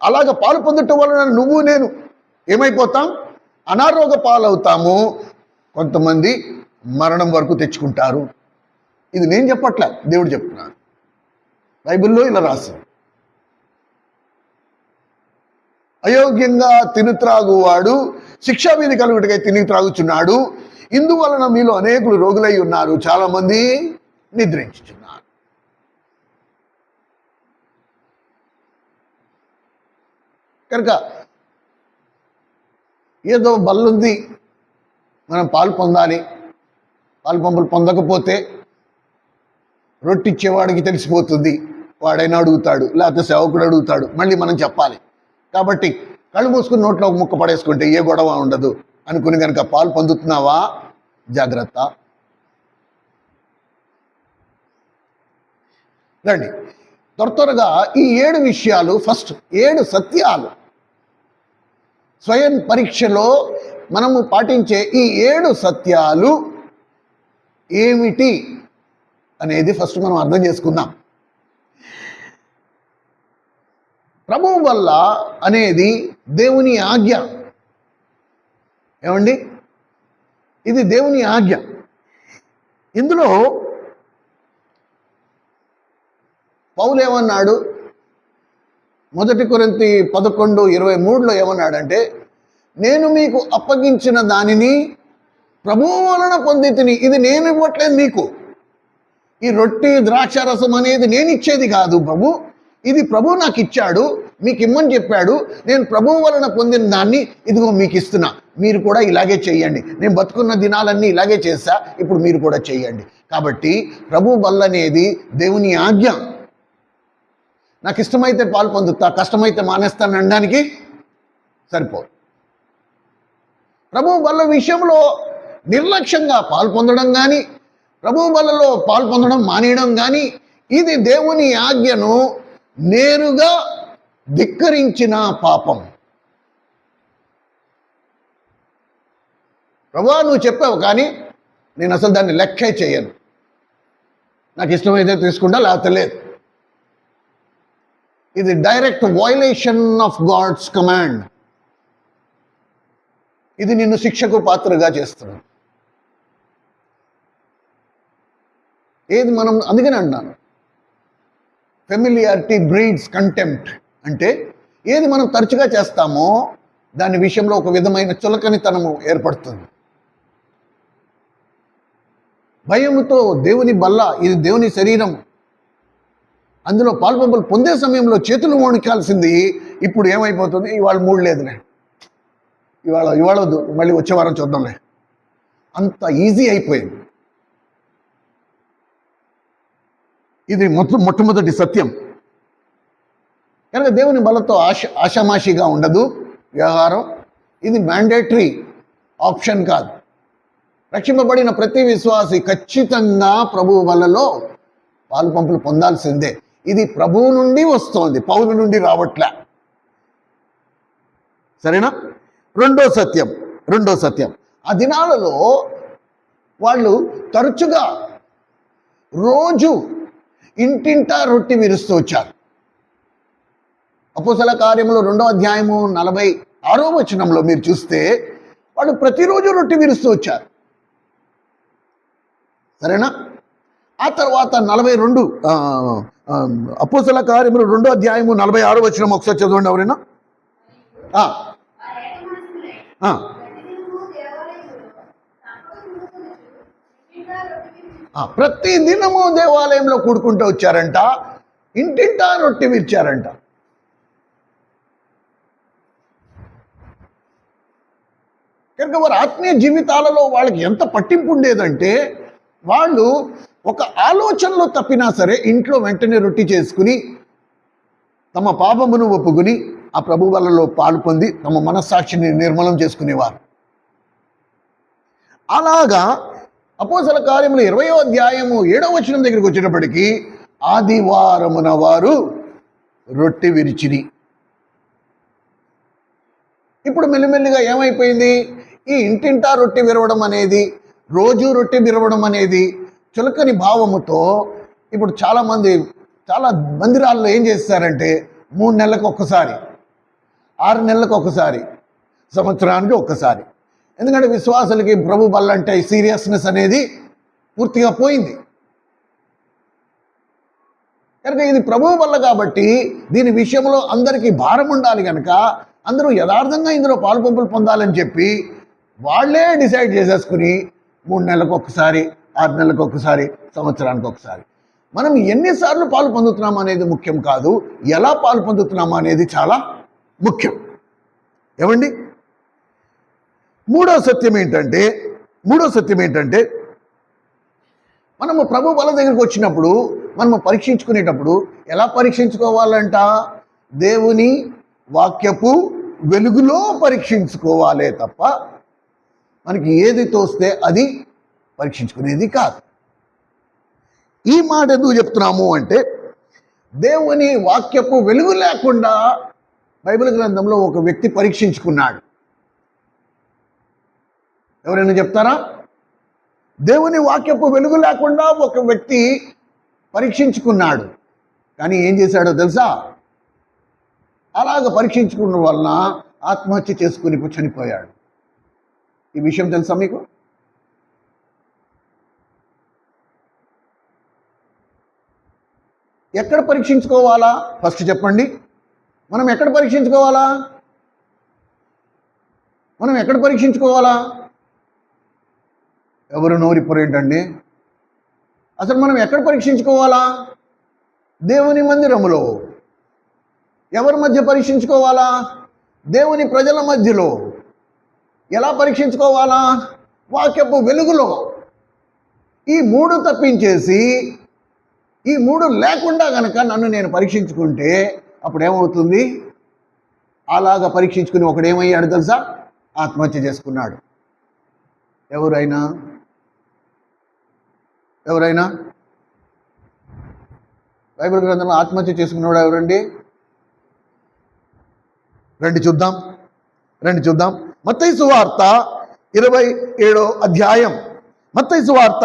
అలాగ పాలు పొందటం వలన నువ్వు నేను ఏమైపోతాం? అనారోగ్య పాలవుతాము. కొంతమంది మరణం వరకు తెచ్చుకుంటారు. ఇది నేను చెప్పట్లే, దేవుడు చెప్తున్నాడు. బైబిల్లో ఇలా రాసింది, అయోగ్యంగా తిని త్రాగువాడు శిక్షావిధి కలుగుటకై తిని త్రాగుచున్నాడు, ఇందువలన మీలో అనేకులు రోగులై ఉన్నారు, చాలా మంది నిద్రించుచున్నారు. కనుక ఏదో బల్లుంది, మనం పాలు పొందాలి, పాలు పంపులు పొందకపోతే రొట్టె ఇచ్చేవాడికి తెలిసిపోతుంది, వాడైనా అడుగుతాడు, లేకపోతే సేవకుడు అడుగుతాడు, మళ్ళీ మనం చెప్పాలి. కాబట్టి కళ్ళు మూసుకుని నోట్లో ఒక ముక్క పడేసుకుంటే ఏ గొడవ ఉండదు అనుకుని కనుక పాలు పొందుతున్నావా? జాగ్రత్త. రండి త్వరగా ఈ 7 విషయాలు, ఫస్ట్ 7 సత్యాలు, స్వయం పరీక్షలో మనము పాటించే ఈ 7 సత్యాలు ఏమిటి అనేది ఫస్ట్ మనం అర్థం చేసుకుందాం. ప్రభువు వల్ల అనేది దేవుని ఆజ్ఞ. ఏమండి, ఇది దేవుని ఆజ్ఞ. ఇందులో పౌలు ఏమన్నాడు? 1 కొరింథీ 11:23 ఏమన్నాడంటే, నేను మీకు అప్పగించిన దానిని ప్రభువు వలన పొందితిని. ఇది నేను ఇవ్వట్లేదు మీకు. ఈ రొట్టె ద్రాక్షారసం అనేది నేను ఇచ్చేది కాదు ప్రభు, ఇది ప్రభు నాకు ఇచ్చాడు, మీకు ఇమ్మని చెప్పాడు. నేను ప్రభువు వలన పొందిన దాన్ని ఇదిగో మీకు ఇస్తున్నా, మీరు కూడా ఇలాగే చెయ్యండి. నేను బతుకున్న దినాలన్నీ ఇలాగే చేస్తా, ఇప్పుడు మీరు కూడా చెయ్యండి. కాబట్టి ప్రభు బల్ల అనేది దేవుని ఆజ్ఞ. నాకు ఇష్టమైతే పాలు పొందుతా, కష్టమైతే మానేస్తాను అనడానికి సరిపోదు. ప్రభు బల్ల విషయంలో నిర్లక్ష్యంగా పాలు పొందడం కానీ, ప్రభు బల్లలో పాలు పొందడం మానేయడం కానీ, ఇది దేవుని ఆజ్ఞను నేరుగా ధిక్కరించిన పాపం. ప్రభువా నువ్వు చెప్పావు కానీ నేను అసలు దాన్ని లెక్కే చేయను, నాకు ఇష్టమైతే తీసుకుంటా లేకపోతే లేదు. ఇది direct violation of God's command. ఇది నిన్ను శిక్షకు పాత్రగా చేస్తుంది. ఏది మనం అందుకని అంటున్నాను, ఫెమిలియారిటీ బ్రీడ్స్ కంటెంప్ట్. అంటే ఏది మనం తరచుగా చేస్తామో దాని విషయంలో ఒక విధమైన చులకనితనము ఏర్పడుతుంది. భయముతో దేవుని బల్ల, ఇది దేవుని శరీరం, అందులో పాల్పంపులు పొందే సమయంలో చేతులు వణికాల్సింది ఇప్పుడు ఏమైపోతుంది, ఇవాళ మూడు లేదులే, ఇవాళ వద్దు, మళ్ళీ వచ్చే వారం చూద్దాంలే, అంత ఈజీ అయిపోయింది. ఇది మొట్టమొదటి సత్యం. కనుక దేవుని బలతో ఆషామాషిగా ఉండదు వ్యవహారం. ఇది మ్యాండేటరీ ఆప్షన్ కాదు. రక్షింపబడిన ప్రతి విశ్వాసి ఖచ్చితంగా ప్రభువు వలలో పాలు పంపులు పొందాల్సిందే. ఇది ప్రభువు నుండి వస్తోంది, పౌలు నుండి రావట్లే. సరేనా? రెండో సత్యం, ఆ దినాలలో వాళ్ళు తరచుగా రోజు ఇంటింటా రొట్టె విరుస్తూ వచ్చారు. అపోస్తల కార్యములు 2వ అధ్యాయము 46వ వచనంలో మీరు చూస్తే వాళ్ళు ప్రతిరోజు రొట్టె విరుస్తూ వచ్చారు. సరేనా? ఆ తర్వాత 42 అపోస్తల కార్యములు 2వ అధ్యాయము 46వ వచనం ఒకసారి చదవండి ఎవరైనా. ప్రతి దినము దేవాలయంలో కూడుకుంటూ వచ్చారంట, ఇంటింటా రొట్టె విరిచారంట. కనుక వారి ఆత్మీయ జీవితాలలో వాళ్ళకి ఎంత పట్టింపు ఉండేదంటే, వాళ్ళు ఒక ఆలోచనలో తప్పినా సరే ఇంట్లో వెంటనే రొట్టె చేసుకుని తమ పాపమును ఒప్పుకుని ఆ ప్రభు వలలో పాలు పొంది తమ మనస్సాక్షిని నిర్మలం చేసుకునేవారు. అలాగా అపోస్తల కార్యములు 20వ అధ్యాయము 7వ వచనం దగ్గరికి వచ్చేటప్పటికి ఆదివారమున వారు రొట్టె విరిచిరి. ఇప్పుడు మెల్లిమెల్లిగా ఏమైపోయింది, ఈ ఇంటింటా రొట్టె విరవడం అనేది, రోజు రొట్టె విరవడం అనేది చులకని భావముతో ఇప్పుడు చాలా మందిరాల్లో ఏం చేస్తారంటే 3 నెలలకు ఒక్కసారి, 6 నెలలకు ఒకసారి, సంవత్సరానికి ఒక్కసారి. ఎందుకంటే విశ్వాసులకి ప్రభు బల్ల అంటే సీరియస్నెస్ అనేది పూర్తిగా పోయింది. కనుక ఇది ప్రభువు బల్ల కాబట్టి దీని విషయంలో అందరికీ భారం ఉండాలి. కనుక అందరూ యథార్థంగా ఇందులో పాలు పంపులు పొందాలని చెప్పి వాళ్ళే డిసైడ్ చేసేసుకుని 3 నెలలకు ఒకసారి, 6 నెలలకు ఒకసారి, సంవత్సరానికి ఒకసారి. మనం ఎన్నిసార్లు పాలు పొందుతున్నాం అనేది ముఖ్యం కాదు, ఎలా పాలు పొందుతున్నామా అనేది చాలా ముఖ్యం. ఏమండి, మూడో సత్యం ఏంటంటే మనము ప్రభు బల దగ్గరికి వచ్చినప్పుడు మనము పరీక్షించుకునేటప్పుడు ఎలా పరీక్షించుకోవాలంట? దేవుని వాక్యపు వెలుగులో పరీక్షించుకోవాలే తప్ప మనకి ఏది తోస్తే అది పరీక్షించుకునేది కాదు. ఈ మాట ఎందుకు చెప్తున్నాము అంటే, దేవుని వాక్యపు వెలుగు లేకుండా బైబిల్ గ్రంథంలో ఒక వ్యక్తి పరీక్షించుకున్నాడు. ఎవరైనా చెప్తారా? దేవుని వాక్యపు వెలుగు లేకుండా ఒక వ్యక్తి పరీక్షించుకున్నాడు. కానీ ఏం చేశాడో తెలుసా? అలాగ పరీక్షించుకున్న వలన ఆత్మహత్య చేసుకుని చనిపోయాడు. ఈ విషయం తెలుసా మీకు? ఎక్కడ పరీక్షించుకోవాలా? ఫస్ట్ చెప్పండి. మనం ఎక్కడ పరీక్షించుకోవాలా? ఎవరు నోరిపోరేంటండి? అసలు మనం ఎక్కడ పరీక్షించుకోవాలా? దేవుని మందిరములో. ఎవరి మధ్య పరీక్షించుకోవాలా? దేవుని ప్రజల మధ్యలో. ఎలా పరీక్షించుకోవాలా? వాక్యపు వెలుగులో. ఈ మూడు తప్పించేసి, ఈ మూడు లేకుండా కనుక నన్ను నేను పరీక్షించుకుంటే అప్పుడు ఏమవుతుంది? అలాగా పరీక్షించుకుని ఒకడేమయ్యాడు తెలుసా? ఆత్మహత్య చేసుకున్నాడు. ఎవరైనా బైబిల్ గ్రంథంలో ఆత్మహత్య చేసుకున్నాడు ఎవరండి? రండి చూద్దాం. మత్తయి సువార్త 27వ అధ్యాయం. మత్తయి సువార్త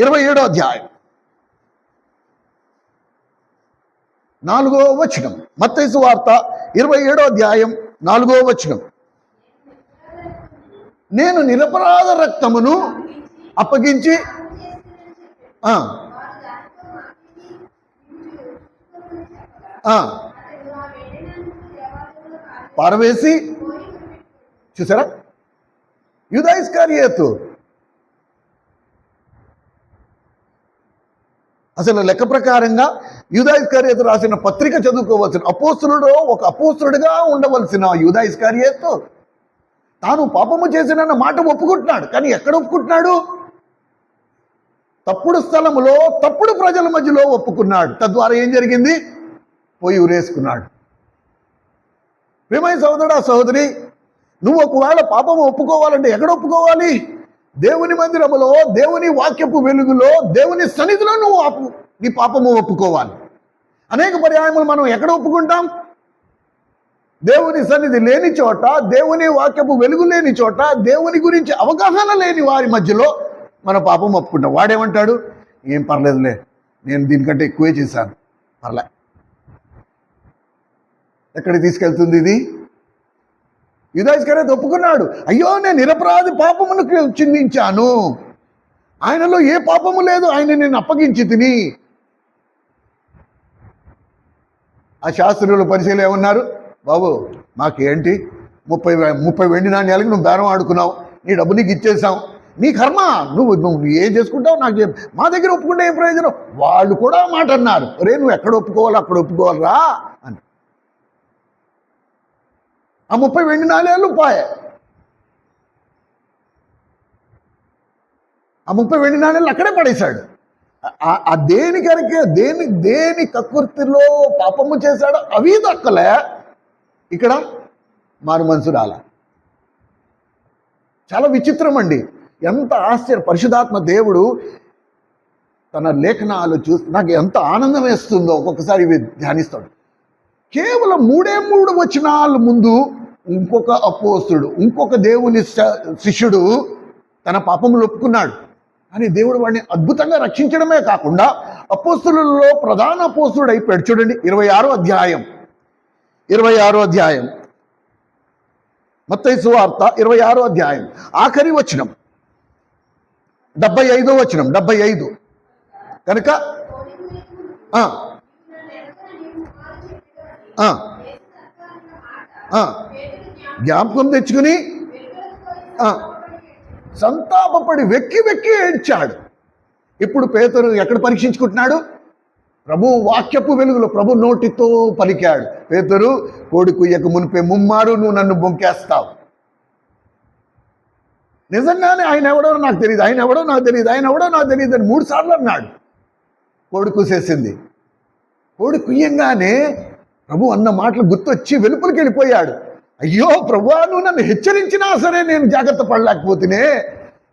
27వ అధ్యాయం 4వ వచనం. మత్తయి సువార్త 27వ అధ్యాయం 4వ వచనం. నేను నిరపరాధ రక్తమును అప్పగించి పారవేసి, చూసారా? యూదా ఇస్కరియోతు. అసలు లెక్క ప్రకారంగా యూదా ఇస్కరియోతు రాసిన పత్రిక చదువుకోవాల్సిన ఒక అపోస్తులుడుగా ఉండవలసిన యూదా ఇస్కరియోతు తాను పాపము చేసినన్న మాట ఒప్పుకుంటున్నాడు. కానీ ఎక్కడ ఒప్పుకుంటున్నాడు? తప్పుడు స్థలములో, తప్పుడు ప్రజల మధ్యలో ఒప్పుకున్నాడు. తద్వారా ఏం జరిగింది? పోయి ఉరేసుకున్నాడు. ప్రియమైన సహోదరుడా, సహోదరి, నువ్వు ఒకవేళ పాపము ఒప్పుకోవాలంటే ఎక్కడ ఒప్పుకోవాలి? దేవుని మందిరములో, దేవుని వాక్యపు వెలుగులో, దేవుని సన్నిధిలో నువ్వు నీ పాపము ఒప్పుకోవాలి. అనేక పర్యాయములు మనం ఎక్కడ ఒప్పుకుంటాం? దేవుని సన్నిధి లేని చోట, దేవుని వాక్యపు వెలుగు లేని చోట, దేవుని గురించి అవగాహన లేని వారి మధ్యలో మన పాపం ఒప్పుకుంటాం. వాడేమంటాడు? ఏం పర్లేదులే, నేను దీనికంటే ఎక్కువే చేశాను, పర్లే. ఎక్కడికి తీసుకెళ్తుంది ఇది? యూదా ఇస్కరియోతు ఒప్పుకున్నాడు. అయ్యో, నేను నిరపరాధి పాపమును చిందించాను, ఆయనలో ఏ పాపము లేదు, ఆయన నేను అప్పగించి తిని. ఆ శాస్త్రులు పరిశీలన ఏమన్నారు? బాబు, మాకేంటి, 30 వెండి నాణ్యాలకి నువ్వు బేరం ఆడుకున్నావు, నీ డబ్బు నీకు ఇచ్చేసాం, నీ కర్మ, నువ్వు ఏం చేసుకుంటావు నాకు మా దగ్గర ఒప్పుకుంటే ఏం ప్రయోజనం? వాళ్ళు కూడా మాట అన్నారు, రే నువ్వు ఎక్కడ ఒప్పుకోవాలి అక్కడ ఒప్పుకోవాలరా అని. ఆ 30 వెండి నాణ్యాలు పాయే. ఆ 30 వెండి నాణ్యాలు అక్కడే పడేశాడు. ఆ దేని కక్కుర్తిలో పాపము చేశాడో అవి దక్కలే. ఇక్కడ మారు మనసు రాల. చాలా విచిత్రం అండి. ఎంత ఆశ్చర్య! పరిశుద్ధాత్మ దేవుడు తన లేఖనాలు చూసి నాకు ఎంత ఆనందం వేస్తుందో ఒక్కొక్కసారి ఇవి ధ్యానిస్తాడు. కేవలం 3 వచనాల ముందు ఇంకొక అపోస్తుడు, ఇంకొక దేవుని శిష్యుడు తన పాపములు ఒప్పుకున్నాడు. కానీ దేవుడు వాడిని అద్భుతంగా రక్షించడమే కాకుండా అపోస్తులలో ప్రధాన అపోస్తుడు అయిపోయాడు. చూడండి 26వ అధ్యాయం మత్తయి సువార్త 26వ అధ్యాయం ఆఖరి వచనం 75వ వచనం. 75 కనుక జ్ఞాపకం తెచ్చుకుని సంతాపపడి వెక్కి ఏడ్చాడు. ఇప్పుడు పేతురు ఎక్కడ పరీక్షించుకుంటున్నాడు? ప్రభు వాక్యపు వెలుగులో ప్రభు నోటితో పలికాడు, పేతురు, కోడి కుయ్యకు మునిపే ముమ్మారు నువ్వు నన్ను బొంకేస్తావు. నిజంగానే ఆయన ఎవడో నాకు తెలియదు, ఆయన ఎవడో నాకు తెలియదు, ఆయన ఎవడో నాకు తెలియదు అని 3 సార్లు అన్నాడు. కోడి కూసేసింది. కోడి కుయ్యంగానే ప్రభు అన్న మాటలు గుర్తొచ్చి వెలుపలికి వెళ్ళిపోయాడు. అయ్యో ప్రభువా, నువ్వు నన్ను హెచ్చరించినా సరే నేను జాగ్రత్త పడలేకపోతేనే,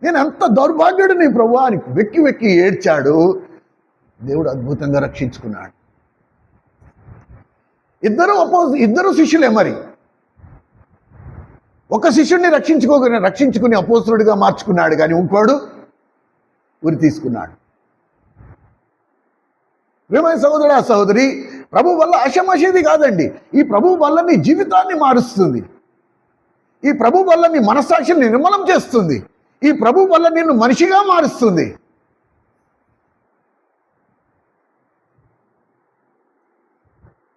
నేను అంత దౌర్భాగ్యుడిని ప్రభువా అని వెక్కి వెక్కి ఏడ్చాడు. దేవుడు అద్భుతంగా రక్షించుకున్నాడు. ఇద్దరు శిష్యులే. మరి ఒక శిష్యుడిని రక్షించుకుని అపోస్తలుడిగా మార్చుకున్నాడు, కానీ ఇంకోడు ఉరి తీసుకున్నాడు. ప్రియమైన సహోదరా సహోదరి, ప్రభు వల్ల ఆషామాషేది కాదండి. ఈ ప్రభు వల్ల నీ జీవితాన్ని మారుస్తుంది. ఈ ప్రభు వల్ల నీ మనస్సాక్షిని నిర్మలం చేస్తుంది. ఈ ప్రభు వల్ల నిన్ను మనిషిగా మారుస్తుంది.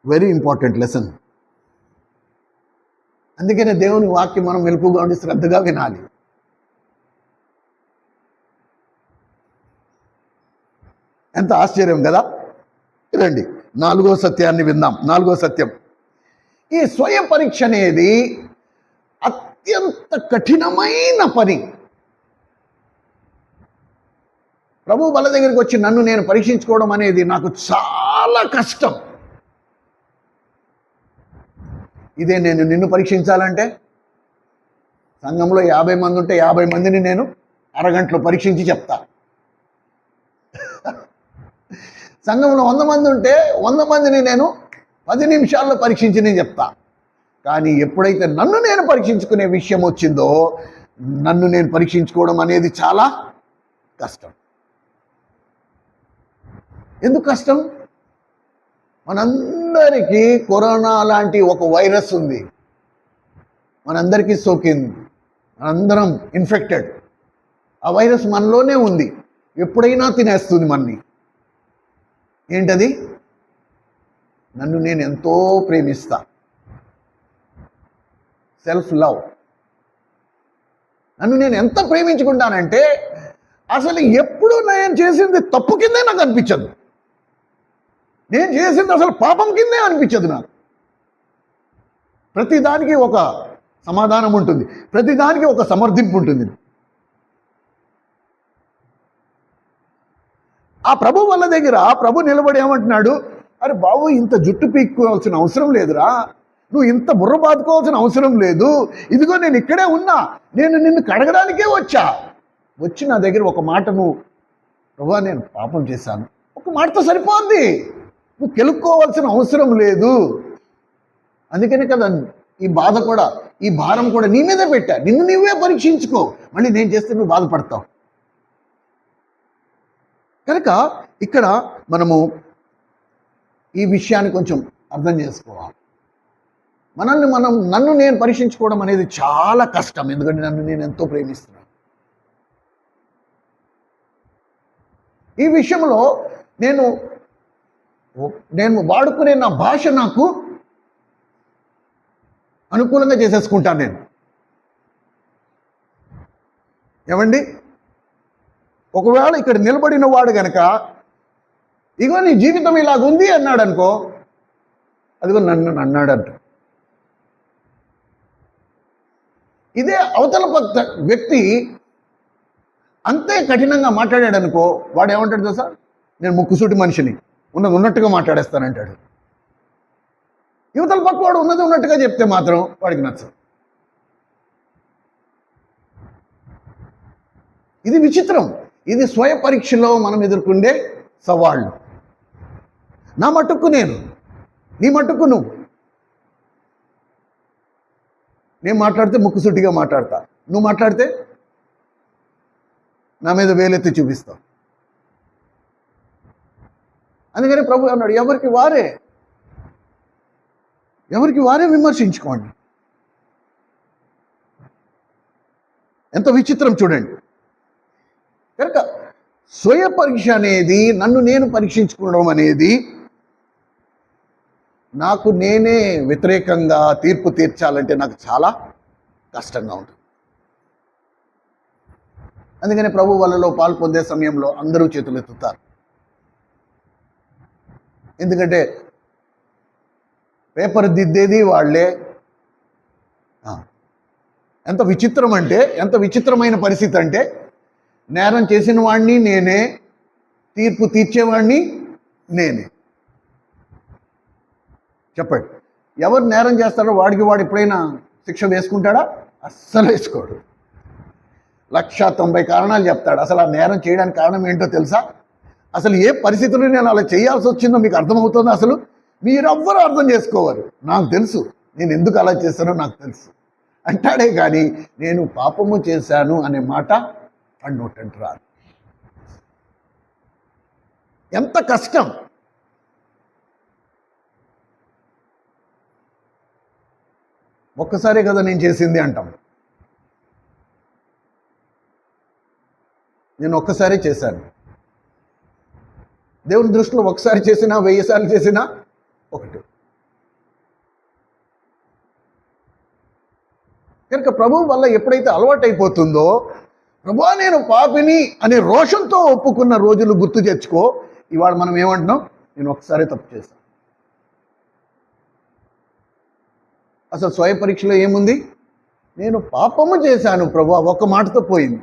Very important lesson. అందుకనే దేవుని వాక్యం మనం మెలకుగా ఉండి శ్రద్ధగా వినాలి. ఎంత ఆశ్చర్యం కదా. రండి 4వ సత్యాన్ని విందాం. 4వ సత్యం, ఈ స్వయం పరీక్ష అనేది అత్యంత కఠినమైన పని. ప్రభు బల దగ్గరికి వచ్చి నన్ను నేను పరీక్షించుకోవడం అనేది నాకు చాలా కష్టం. ఇదే నేను నిన్ను పరీక్షించాలంటే, సంఘంలో 50 మంది ఉంటే 50 మందిని నేను అరగంటలో పరీక్షించి చెప్తా. సంఘంలో 100 మంది ఉంటే 100 మందిని నేను 10 నిమిషాల్లో పరీక్షించి నేను చెప్తా. కానీ ఎప్పుడైతే నన్ను నేను పరీక్షించుకునే విషయం వచ్చిందో, నన్ను నేను పరీక్షించుకోవడం అనేది చాలా కష్టం. ఎందుకు కష్టం? మనందరికీ కరోనా లాంటి ఒక వైరస్ ఉంది, మనందరికీ సోకింది, మనందరం ఇన్ఫెక్టెడ్. ఆ వైరస్ మనలోనే ఉంది, ఎప్పుడైనా తినేస్తుంది మనని. ఏంటది? నన్ను నేను ఎంతో ప్రేమిస్తా, సెల్ఫ్ లవ్. నన్ను నేను ఎంత ప్రేమించుకుంటానంటే అసలు ఎప్పుడు నేను చేసింది తప్పు కిందే నాకు అనిపించదు, నేను చేసింది అసలు పాపం కిందే అనిపించదు నాకు. ప్రతిదానికి ఒక సమాధానం ఉంటుంది, ప్రతిదానికి ఒక సమర్థింపు ఉంటుంది. ఆ ప్రభు వల్ల దగ్గర ప్రభు నిలబడి ఏమంటున్నాడు, అరే బాబు, ఇంత జుట్టు పీక్కోవాల్సిన అవసరం లేదురా, నువ్వు ఇంత బుర్ర బాదుకోవాల్సిన అవసరం లేదు, ఇదిగో నేను ఇక్కడే ఉన్నా, నేను నిన్ను కడగడానికే వచ్చి నా దగ్గర ఒక మాట, నువ్వు ప్రభువా నేను పాపం చేశాను, ఒక మాటతో సరిపోద్ది, నువ్వు కెలుక్కోవాల్సిన అవసరం లేదు. అందుకనే కదా ఈ బాధ కూడా, ఈ భారం కూడా నీ మీదే పెట్టా. నిన్ను నువ్వే పరీక్షించుకో, మళ్ళీ నేను చేస్తే నువ్వు బాధపడతావు. కనుక ఇక్కడ మనము ఈ విషయాన్ని కొంచెం అర్థం చేసుకోవాలి. నన్ను నేను పరీక్షించుకోవడం అనేది చాలా కష్టం, ఎందుకంటే నన్ను నేను ఎంతో ప్రేమిస్తున్నాను. ఈ విషయంలో నేను వాడుకునే నా భాష నాకు అనుకూలంగా చేసేసుకుంటాను నేను. ఏమండి, ఒకవేళ ఇక్కడ నిలబడిన వాడు గనక ఇగో నీ జీవితం ఇలాగుంది అన్నాడు అనుకో, అదిగో నన్ను అన్నాడంట. ఇదే అవతల వ్యక్తి అంతే కఠినంగా మాట్లాడాడు అనుకో, వాడు ఏమంటాడు తెలుసా, నేను ముక్కుసూటి మనిషిని, ఉన్నట్టుగా మాట్లాడేస్తానంటాడు. యువతల పక్క వాడు ఉన్నట్టుగా చెప్తే మాత్రం వాడికి నచ్చదు. ఇది విచిత్రం. ఇది స్వయ పరీక్షలో మనం ఎదుర్కొండే సవాళ్ళు. నా మటుకు నేను, నీ మటుకు నువ్వు. నేను మాట్లాడితే ముక్కుసూటిగా మాట్లాడతా, నువ్వు మాట్లాడితే నా మీద వేలెత్తి చూపిస్తావు. అందుకని ప్రభు అన్నాడు, ఎవరికి వారే విమర్శించుకోండి. ఎంత విచిత్రం చూడండి. కనుక స్వయ పరీక్ష అనేది, నన్ను నేను పరీక్షించుకోవడం అనేది, నాకు నేనే వ్యతిరేకంగా తీర్పు తీర్చాలంటే నాకు చాలా కష్టంగా ఉంటుంది. అందుకని ప్రభు వలలో పాల్పొందే సమయంలో అందరూ చేతులు ఎత్తుతారు. ఎందుకంటే పేపర్ దిద్దేది వాళ్ళే. ఎంత విచిత్రమైన పరిస్థితి అంటే, నేరం చేసిన వాడిని నేనే, తీర్పు తీర్చేవాడిని నేనే. చెప్పండి, ఎవరు నేరం చేస్తారో వాడికి వాడు ఎప్పుడైనా శిక్ష వేసుకుంటాడా? అస్సలు వేసుకోడు. 190 కారణాలు చెప్తాడు. అసలు ఆ నేరం చేయడానికి కారణం ఏంటో తెలుసా? అసలు ఏ పరిస్థితుల్లో నేను అలా చేయాల్సి వచ్చిందో మీకు అర్థమవుతుందో? అసలు మీరెవ్వరూ అర్థం చేసుకోవారు. నాకు తెలుసు, నేను ఎందుకు అలా చేస్తానో నాకు తెలుసు అంటాడే కానీ నేను పాపము చేశాను అనే మాట అన్నోటంటే రాదు. ఎంత కష్టం! ఒక్కసారే కదా నేను చేసింది అంటాం. నేను ఒక్కసారి చేశాను. దేవుని దృష్టిలో ఒకసారి చేసినా 1000 సార్లు చేసినా ఒకటి. కనుక ప్రభువు వల్ల ఎప్పుడైతే అలవాటైపోతుందో, ప్రభువా నేను పాపిని అనే రోషంతో ఒప్పుకున్న రోజులు గుర్తు తెచ్చుకో. ఇవాళ మనం ఏమంటున్నాం? నేను ఒకసారి తప్పు చేశాను. అసలు స్వయ పరీక్షలో ఏముంది? నేను పాపము చేశాను ప్రభువా, ఒక్క మాటతో పోయింది.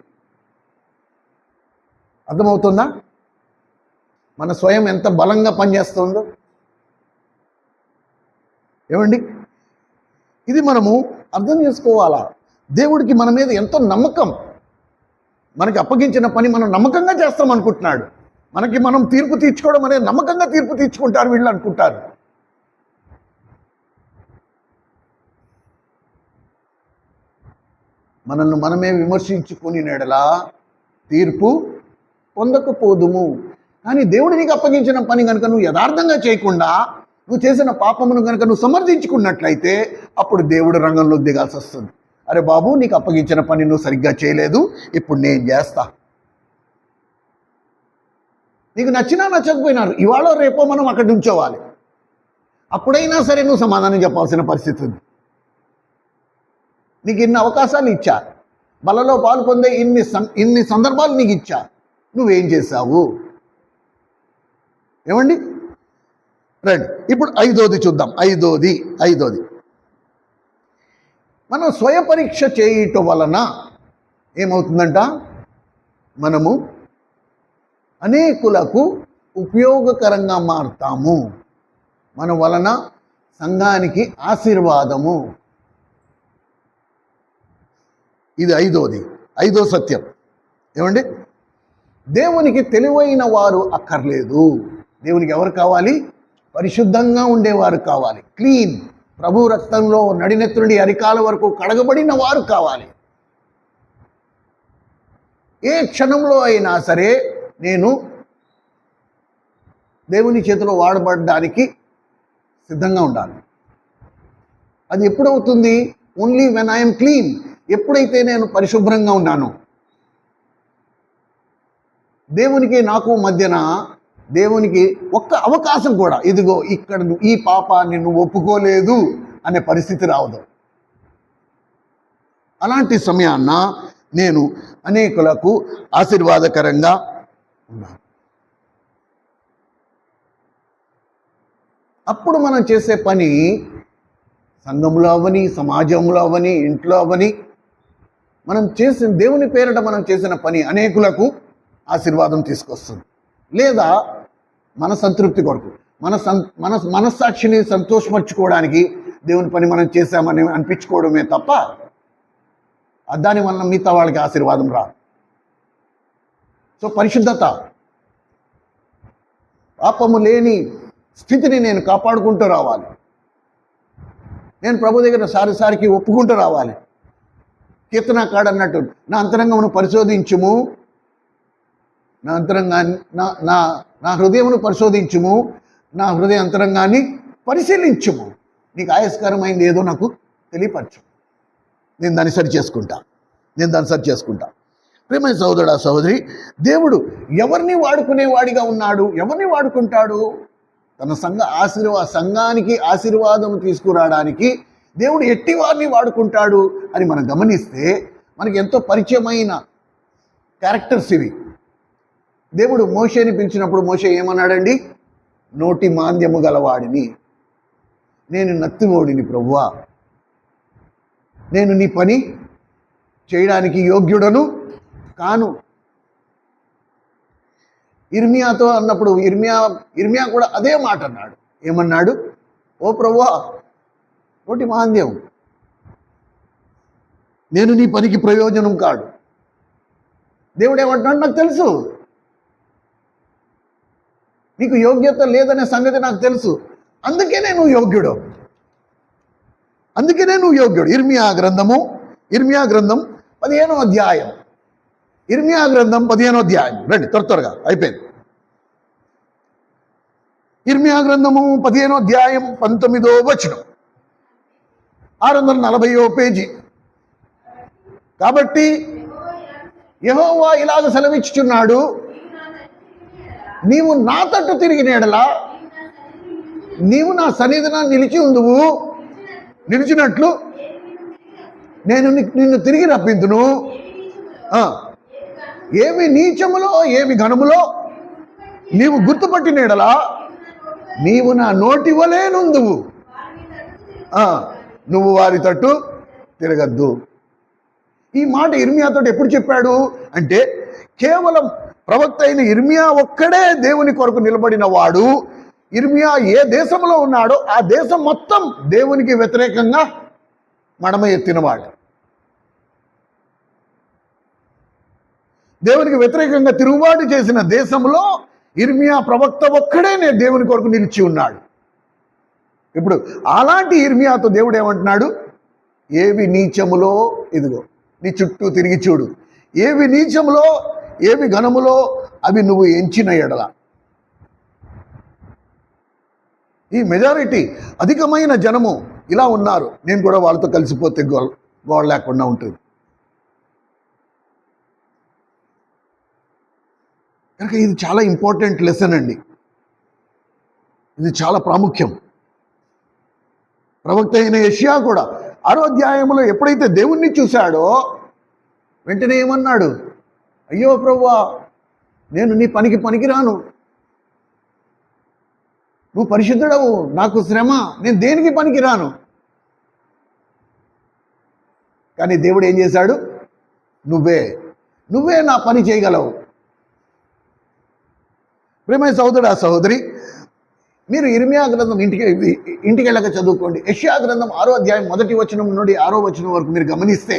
అర్థమవుతుందా మన స్వయం ఎంత బలంగా పనిచేస్తుందో? ఏమండి, ఇది మనము అర్థం చేసుకోవాలా. దేవుడికి మన మీద ఎంతో నమ్మకం. మనకి అప్పగించిన పని మనం నమ్మకంగా చేస్తాం అనుకుంటున్నాడు. మనకి మనం తీర్పు తీర్చుకోవడం అనేది నమ్మకంగా తీర్పు తీర్చుకుంటారు వీళ్ళు అనుకుంటారు. మనల్ని మనమే విమర్శించుకుని నెడలా తీర్పు పొందకపోదుము. కానీ దేవుడు నీకు అప్పగించిన పని కనుక నువ్వు యథార్థంగా చేయకుండా నువ్వు చేసిన పాపమును కనుక నువ్వు సమర్థించుకున్నట్లయితే అప్పుడు దేవుడు రంగంలోకి దిగాల్సి వస్తుంది. అరే బాబు, నీకు అప్పగించిన పని నువ్వు సరిగ్గా చేయలేదు, ఇప్పుడు నేను చేస్తా. నీకు నచ్చినా నచ్చకపోయినారు, ఇవాళ రేపో మనం అక్కడ ఉంచోవాలి. అప్పుడైనా సరే నువ్వు సమాధానం చెప్పాల్సిన పరిస్థితి ఉంది. నీకు ఇన్ని అవకాశాలు ఇచ్చా, బలలో పాలు పొందే ఇన్ని సందర్భాలు నీకు ఇచ్చా, నువ్వేం చేశావు? ఏమండి, రండి ఇప్పుడు 5వది చూద్దాం. 5వది మనం స్వయ పరీక్ష చేయటం వలన ఏమవుతుందంట? మనము అనేకులకు ఉపయోగకరంగా మారుతాము. మన వలన సంఘానికి ఆశీర్వాదము. ఇది 5వ సత్యం. ఏమండి, దేవునికి తెలివైన వారు అక్కర్లేదు. దేవునికి ఎవరు కావాలి? పరిశుద్ధంగా ఉండేవారు కావాలి. క్లీన్, ప్రభు రక్తంలో నడినెత్తి నుండి అరికాల వరకు కడగబడిన వారు కావాలి. ఏ క్షణంలో అయినా సరే నేను దేవుని చేతిలో వాడబడడానికి సిద్ధంగా ఉండాలి. అది ఎప్పుడవుతుంది? Only when I'm clean. ఎప్పుడైతే నేను పరిశుభ్రంగా ఉన్నాను. దేవునికి నాకు మధ్యన దేవునికి ఒక్క అవకాశం కూడా, ఇదిగో ఇక్కడ ఈ పాపాన్ని నువ్వు ఒప్పుకోలేదు అనే పరిస్థితి రావదు. అలాంటి సమయాన్న నేను అనేకులకు ఆశీర్వాదకరంగా ఉన్నాను. అప్పుడు మనం చేసే పని సంఘంలో అవని, సమాజంలో అవని, ఇంట్లో అవని, మనం చేసిన దేవుని పేరిట మనం చేసిన పని అనేకులకు ఆశీర్వాదం తీసుకొస్తుంది. లేదా మన సంతృప్తి కొరకు, మన మనస్సాక్షిని సంతోషపరచుకోవడానికి దేవుని పని మనం చేశామని అనిపించుకోవడమే తప్ప దాని వలన మిగతా వాళ్ళకి ఆశీర్వాదం రాదు. సో పరిశుద్ధత, పాపము లేని స్థితిని నేను కాపాడుకుంటూ రావాలి. నేను ప్రభు దగ్గర సారికి ఒప్పుకుంటూ రావాలి. కీర్తనకాడు అన్నట్టు, నా అంతరంగమును పరిశోధించుము, నా హృదయమును పరిశోధించుము, నా హృదయ అంతరంగాన్ని పరిశీలించుము, నీకు ఆయస్కరమైంది ఏదో నాకు తెలియపరచు, నేను దాన్ని సరి చేసుకుంటా. ప్రేమ సహోదరుడా, సహోదరి, దేవుడు ఎవరిని వాడుకునేవాడిగా ఉన్నాడు? ఎవరిని వాడుకుంటాడు? తన సంఘానికి ఆశీర్వాదం తీసుకురావడానికి దేవుడు ఎట్టి వారిని వాడుకుంటాడు అని మనం గమనిస్తే మనకి ఎంతో పరిచయమైన క్యారెక్టర్స్ ఇవి. దేవుడు మోషేని పిలిచినప్పుడు మోషే ఏమన్నాడండి? నోటి మాంద్యము గలవాడిని, నేను నత్తిమోడిని ప్రభువా, నేను నీ పని చేయడానికి యోగ్యుడను కాను. ఇర్మియాతో అన్నప్పుడు ఇర్మియా కూడా అదే మాట అన్నాడు. ఏమన్నాడు? ఓ ప్రభువా, నోటి మాంద్యం, నేను నీ పనికి ప్రయోజనం కాడు. దేవుడు ఏమంటున్నాడు? నాకు తెలుసు, నీకు యోగ్యత లేదనే సంగతి నాకు తెలుసు, అందుకనే నువ్వు యోగ్యుడు, అందుకనే నువ్వు యోగ్యుడు. ఇర్మియా గ్రంథం 15వ అధ్యాయం. ఇర్మియా గ్రంథం 15వ అధ్యాయం. రండి త్వరగా అయిపోయింది. ఇర్మియా గ్రంథము 15వ అధ్యాయం 19వ వచనం, 640వ పేజీ. కాబట్టి యెహోవా ఇలాగ సెలవిచ్చుచున్నాడు, నీవు నా తట్టు తిరిగిన ఎడల నీవు నా సన్నిధిన నిలిచినట్లు నేను నిన్ను తిరిగి రప్పింతును. ఏమి నీచములో ఏమి ఘనములో నీవు గుర్తుపట్టిన ఎడల నీవు నా నోటి వలే నుందువు, నువ్వు వారి తట్టు తిరగద్దు. ఈ మాట ఇర్మియాతో ఎప్పుడు చెప్పాడు అంటే, కేవలం ప్రవక్త అయిన ఇర్మియా ఒక్కడే దేవుని కొరకు నిలబడిన వాడు. ఇర్మియా ఏ దేశంలో ఉన్నాడో ఆ దేశం మొత్తం దేవునికి వ్యతిరేకంగా మడమ ఎత్తినవాడు. దేవునికి వ్యతిరేకంగా తిరుగుబాటు చేసిన దేశంలో ఇర్మియా ప్రవక్త ఒక్కడే దేవుని కొరకు నిలిచి ఉన్నాడు. ఇప్పుడు అలాంటి ఇర్మియాతో దేవుడు ఏమంటున్నాడు? ఏవి నీచములో, ఇదిగో నీ చుట్టూ తిరిగి చూడు, ఏవి నీచములో ఏవి ఘనములో అవి నువ్వు ఎంచిన ఎడల. ఈ మెజారిటీ అధికమైన జనము ఇలా ఉన్నారు, నేను కూడా వాళ్ళతో కలిసిపోతే గోడ లేకుండా ఉంటుంది. కనుక ఇది చాలా ఇంపార్టెంట్ లెసన్ అండి, ఇది చాలా ప్రాముఖ్యం. ప్రవక్త అయిన యెషయా కూడా 6వ అధ్యాయంలో ఎప్పుడైతే దేవుణ్ణి చూశాడో వెంటనే ఏమన్నాడు? అయ్యో ప్రభువా, నేను నీ పనికి పనికిరాను, నువ్వు పరిశుద్ధుడవు, నాకు శ్రమ, నేను దేనికి పనికిరాను. కానీ దేవుడు ఏం చేశాడు? నువ్వే నా పని చేయగలవు. ప్రియమైన సహోదరుడా సహోదరి, మీరు ఇర్మియా గ్రంథం ఇంటికి వెళ్ళక చదువుకోండి. యెషయా గ్రంథం 6వ అధ్యాయం 1వ వచనం నుండి 6వ వచనం వరకు మీరు గమనిస్తే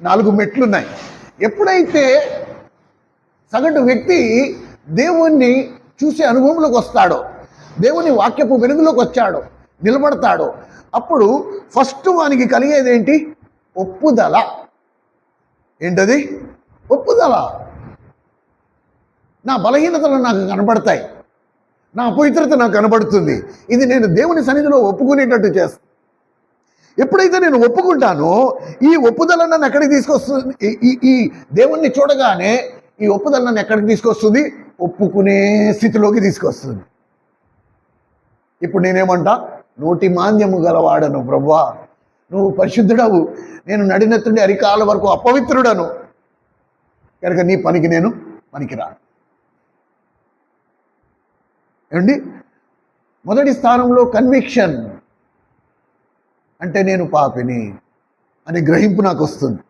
4 మెట్లు ఉన్నాయి. ఎప్పుడైతే సగటు వ్యక్తి దేవుణ్ణి చూసే అనుభవంలోకి వస్తాడో, దేవుని వాక్యపు వెలుగులోకి వచ్చాడో, నిలబడతాడో, అప్పుడు ఫస్ట్ వానికి కలిగేది ఏంటి? ఒప్పుదల. ఏంటది? ఒప్పుదల. నా బలహీనతలు నాకు కనబడతాయి, నా అపవిత్రత నాకు కనబడుతుంది, ఇది నేను దేవుని సన్నిధిలో ఒప్పుకునేటట్టు చేస్తాను. ఎప్పుడైతే నేను ఒప్పుకుంటానో ఈ ఒప్పుదల నన్ను ఎక్కడికి తీసుకొస్తుంది? ఈ దేవుణ్ణి చూడగానే ఈ ఒప్పుదల నన్ను ఎక్కడికి తీసుకొస్తుంది? ఒప్పుకునే స్థితిలోకి తీసుకొస్తుంది. ఇప్పుడు నేనేమంటా? నోటి మాంద్యము గలవాడను ప్రభువా, నువ్వు పరిశుద్ధుడవు, నేను నడినెత్తుండి అరికాల వరకు అపవిత్రుడను, కనుక నీ పనికి నేను పనికిరాను. ఏమండి? మొదటి స్థానంలో కన్విక్షన్, అంటే నేను పాపిని అనే గ్రహింపు నాకు వస్తుంది.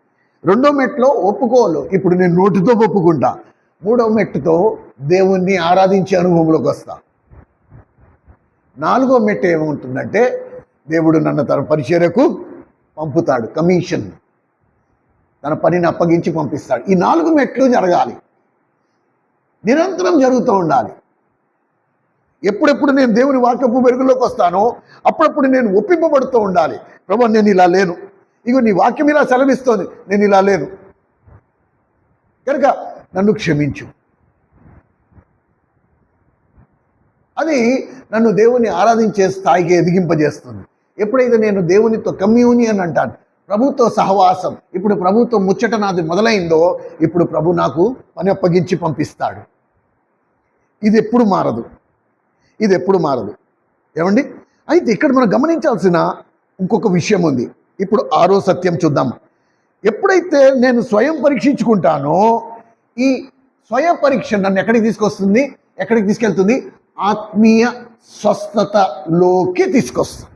2వ మెట్లో ఒప్పుకోలు, ఇప్పుడు నేను నోటితో ఒప్పుకుంటా. 3వ మెట్టుతో దేవుణ్ణి ఆరాధించే అనుభవంలోకి వస్తా. 4వ మెట్టు ఏముంటుందంటే, దేవుడు నన్ను తన పరిచర్యకు పంపుతాడు, కమిషన్, తన పనిని అప్పగించి పంపిస్తాడు. ఈ 4 మెట్లు జరగాలి, నిరంతరం జరుగుతూ ఉండాలి. ఎప్పుడెప్పుడు నేను దేవుని వాక్యపు వెలుగులోకి వస్తానో అప్పుడప్పుడు నేను ఒప్పింపబడుతూ ఉండాలి. ప్రభువా, నేను ఇలా లేను, ఇగో నీ వాక్యం ఇలా సెలవిస్తోంది, నేను ఇలా లేను, కనుక నన్ను క్షమించు. అది నన్ను దేవుని ఆరాధించే స్థాయికి ఎదిగింపజేస్తుంది. ఎప్పుడైతే నేను దేవునితో కమ్యూనియన్ అంటాను, ప్రభుతో సహవాసం, ఇప్పుడు ప్రభుతో ముచ్చట నాది మొదలైందో, ఇప్పుడు ప్రభు నాకు పని అప్పగించి పంపిస్తాడు. ఇది ఎప్పుడు మారదు, ఇది ఎప్పుడు మారదు. ఏమండి? అయితే ఇక్కడ మనం గమనించాల్సిన ఇంకొక విషయం ఉంది. ఇప్పుడు 6వ సత్యం చూద్దాం. ఎప్పుడైతే నేను స్వయం పరీక్షించుకుంటానో, ఈ స్వయం పరీక్ష నన్ను ఎక్కడికి తీసుకొస్తుంది? ఎక్కడికి తీసుకెళ్తుంది? ఆత్మీయ స్వస్థతలోకి తీసుకొస్తాను.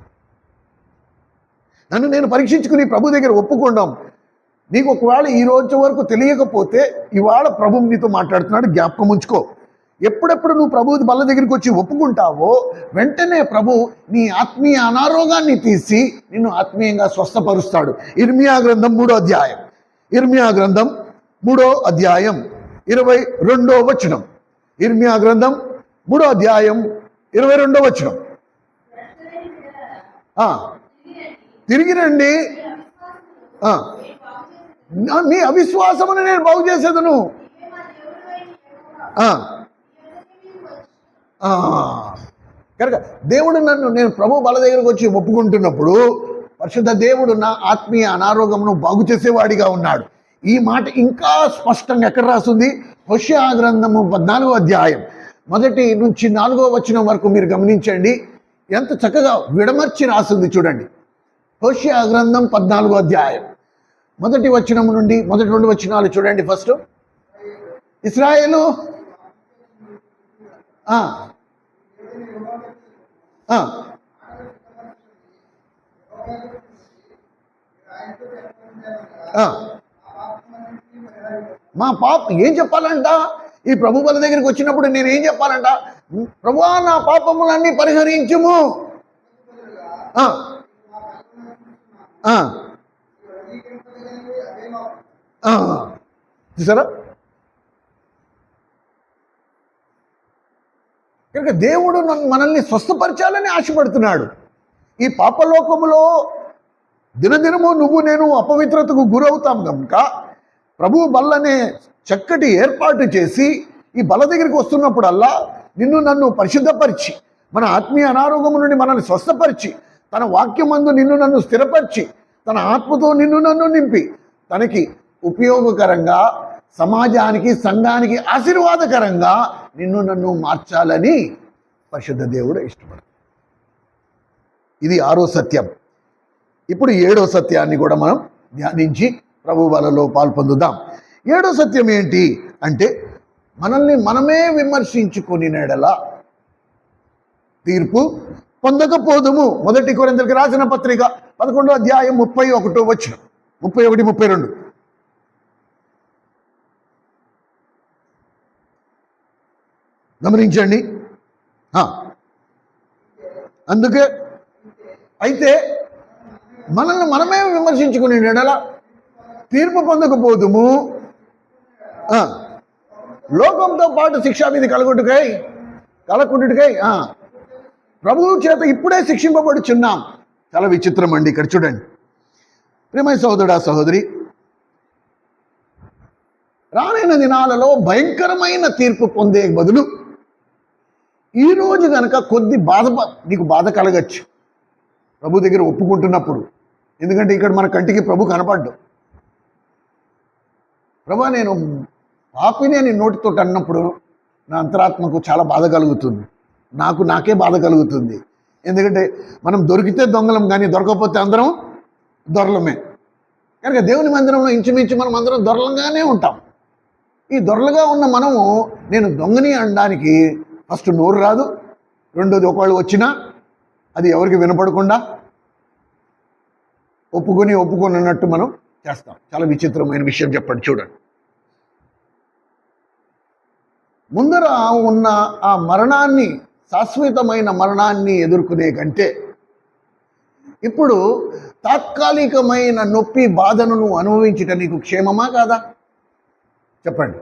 నన్ను నేను పరీక్షించుకుని ప్రభు దగ్గర ఒప్పుకుందాం. నీకు ఒకవేళ ఈ రోజు వరకు తెలియకపోతే ఇవాళ ప్రభు నీతో మాట్లాడుతున్నాడు, జ్ఞాపకం ఉంచుకో. ఎప్పుడెప్పుడు నువ్వు ప్రభు బల్ల దగ్గరికి వచ్చి ఒప్పుకుంటావో వెంటనే ప్రభు నీ ఆత్మీయ అనారోగ్యాన్ని తీసి నిన్ను ఆత్మీయంగా స్వస్థపరుస్తాడు. ఇర్మియా గ్రంథం 3వ అధ్యాయం, ఇర్మియా గ్రంథం 3వ అధ్యాయం 22వ వచనం. ఇర్మియా గ్రంథం 3వ అధ్యాయం 22వ వచనం. తిరిగి రండి, నీ అవిశ్వాసమును నేను బాగు చేసేదను. కనుక దేవుడు నేను ప్రభు బల దగ్గరకు వచ్చి ఒప్పుకుంటున్నప్పుడు పరిశుద్ధ దేవుడు నా ఆత్మీయ అనారోగ్యమును బాగు చేసేవాడిగా ఉన్నాడు. ఈ మాట ఇంకా స్పష్టంగా ఎక్కడ రాస్తుంది? హోషేయ గ్రంథము 14వ అధ్యాయం 1 నుంచి 4వ వచనం వరకు మీరు గమనించండి. ఎంత చక్కగా విడమర్చి రాస్తుంది చూడండి. హోషేయ గ్రంథం 14వ అధ్యాయం 1వ వచనం నుండి మొదటి 2 వచనాలు చూడండి. ఫస్ట్ ఇశ్రాయేలు మా పాప ఏం చెప్పాలంట? ఈ ప్రభు బల దగ్గరికి వచ్చినప్పుడు నేను ఏం చెప్పాలంట? ప్రభువా, నా పాపములన్నీ పరిహరించుము. చూసారా? కనుక దేవుడు మనల్ని స్వస్థపరచాలని ఆశపడుతున్నాడు. ఈ పాపలోకములో దినదినము నువ్వు నేను అపవిత్రతకు గురవుతాం కనుక ప్రభు బల్లనే చక్కటి ఏర్పాటు చేసి ఈ బల్ల దగ్గరికి వస్తున్నప్పుడల్లా నిన్ను నన్ను పరిశుద్ధపరిచి మన ఆత్మీయ అనారోగ్యము నుండి మనల్ని స్వస్థపరిచి తన వాక్యమందు నిన్ను నన్ను స్థిరపరిచి తన ఆత్మతో నిన్ను నన్ను నింపి తనకి ఉపయోగకరంగా, సమాజానికి సంఘానికి ఆశీర్వాదకరంగా నిన్ను నన్ను మార్చాలని పరిశుద్ధ దేవుడు ఇష్టపడతాడు. ఇది 6వ సత్యం. ఇప్పుడు 7వ సత్యాన్ని కూడా మనం ధ్యానించి ప్రభు బలలో పాల్పొందుదాం. 7వ సత్యం ఏంటి అంటే మనల్ని మనమే విమర్శించుకుని నెడల తీర్పు పొందకపోదుము. 1 కొరింథీయులకు రాసిన పత్రిక 11వ అధ్యాయం 31వ వచనం, 31, 32. గమనించండి. అందుకే అయితే మనల్ని మనమే విమర్శించుకుని నెడల తీర్పు పొందకపోదుము. లోకంతో పాటు శిక్షా విధి కలగొట్టుకై ప్రభువు చేత ఇప్పుడే శిక్షింపబడుచున్నాం. చాలా విచిత్రం అండి. ఇక్కడ చూడండి ప్రియమైన సహోదరుడా, సహోదరి, రానైన దినాలలో భయంకరమైన తీర్పు పొందే బదులు ఈరోజు కనుక కొద్ది నీకు బాధ కలగచ్చు ప్రభు దగ్గర ఒప్పుకుంటున్నప్పుడు. ఎందుకంటే ఇక్కడ మన కంటికి ప్రభు కనపడ్డు. ప్రభా, నేను పాపిని అని నోటితో అన్నప్పుడు నా అంతరాత్మకు చాలా బాధ కలుగుతుంది. నాకే బాధ కలుగుతుంది. ఎందుకంటే మనం దొరికితే దొంగలం, కానీ దొరకకపోతే అందరం దొరలమే. కనుక దేవుని మందిరంలో ఇంచుమించు మనం అందరం దొరలంగానే ఉంటాం. ఈ దొరలుగా ఉన్న మనము నేను దొంగని అనడానికి ఫస్ట్ నోరు రాదు, రెండోది ఒకవేళ వచ్చినా అది ఎవరికి వినపడకుండా ఒప్పుకున్నట్టు మనం చేస్తాం. చాలా విచిత్రమైన విషయం చెప్పండి. చూడండి, ముందర ఉన్న ఆ మరణాన్ని, శాశ్వతమైన మరణాన్ని ఎదుర్కొనే కంటే ఇప్పుడు తాత్కాలికమైన నొప్పి బాధను నువ్వు అనుభవించట నీకు క్షేమమా కాదా? చెప్పండి,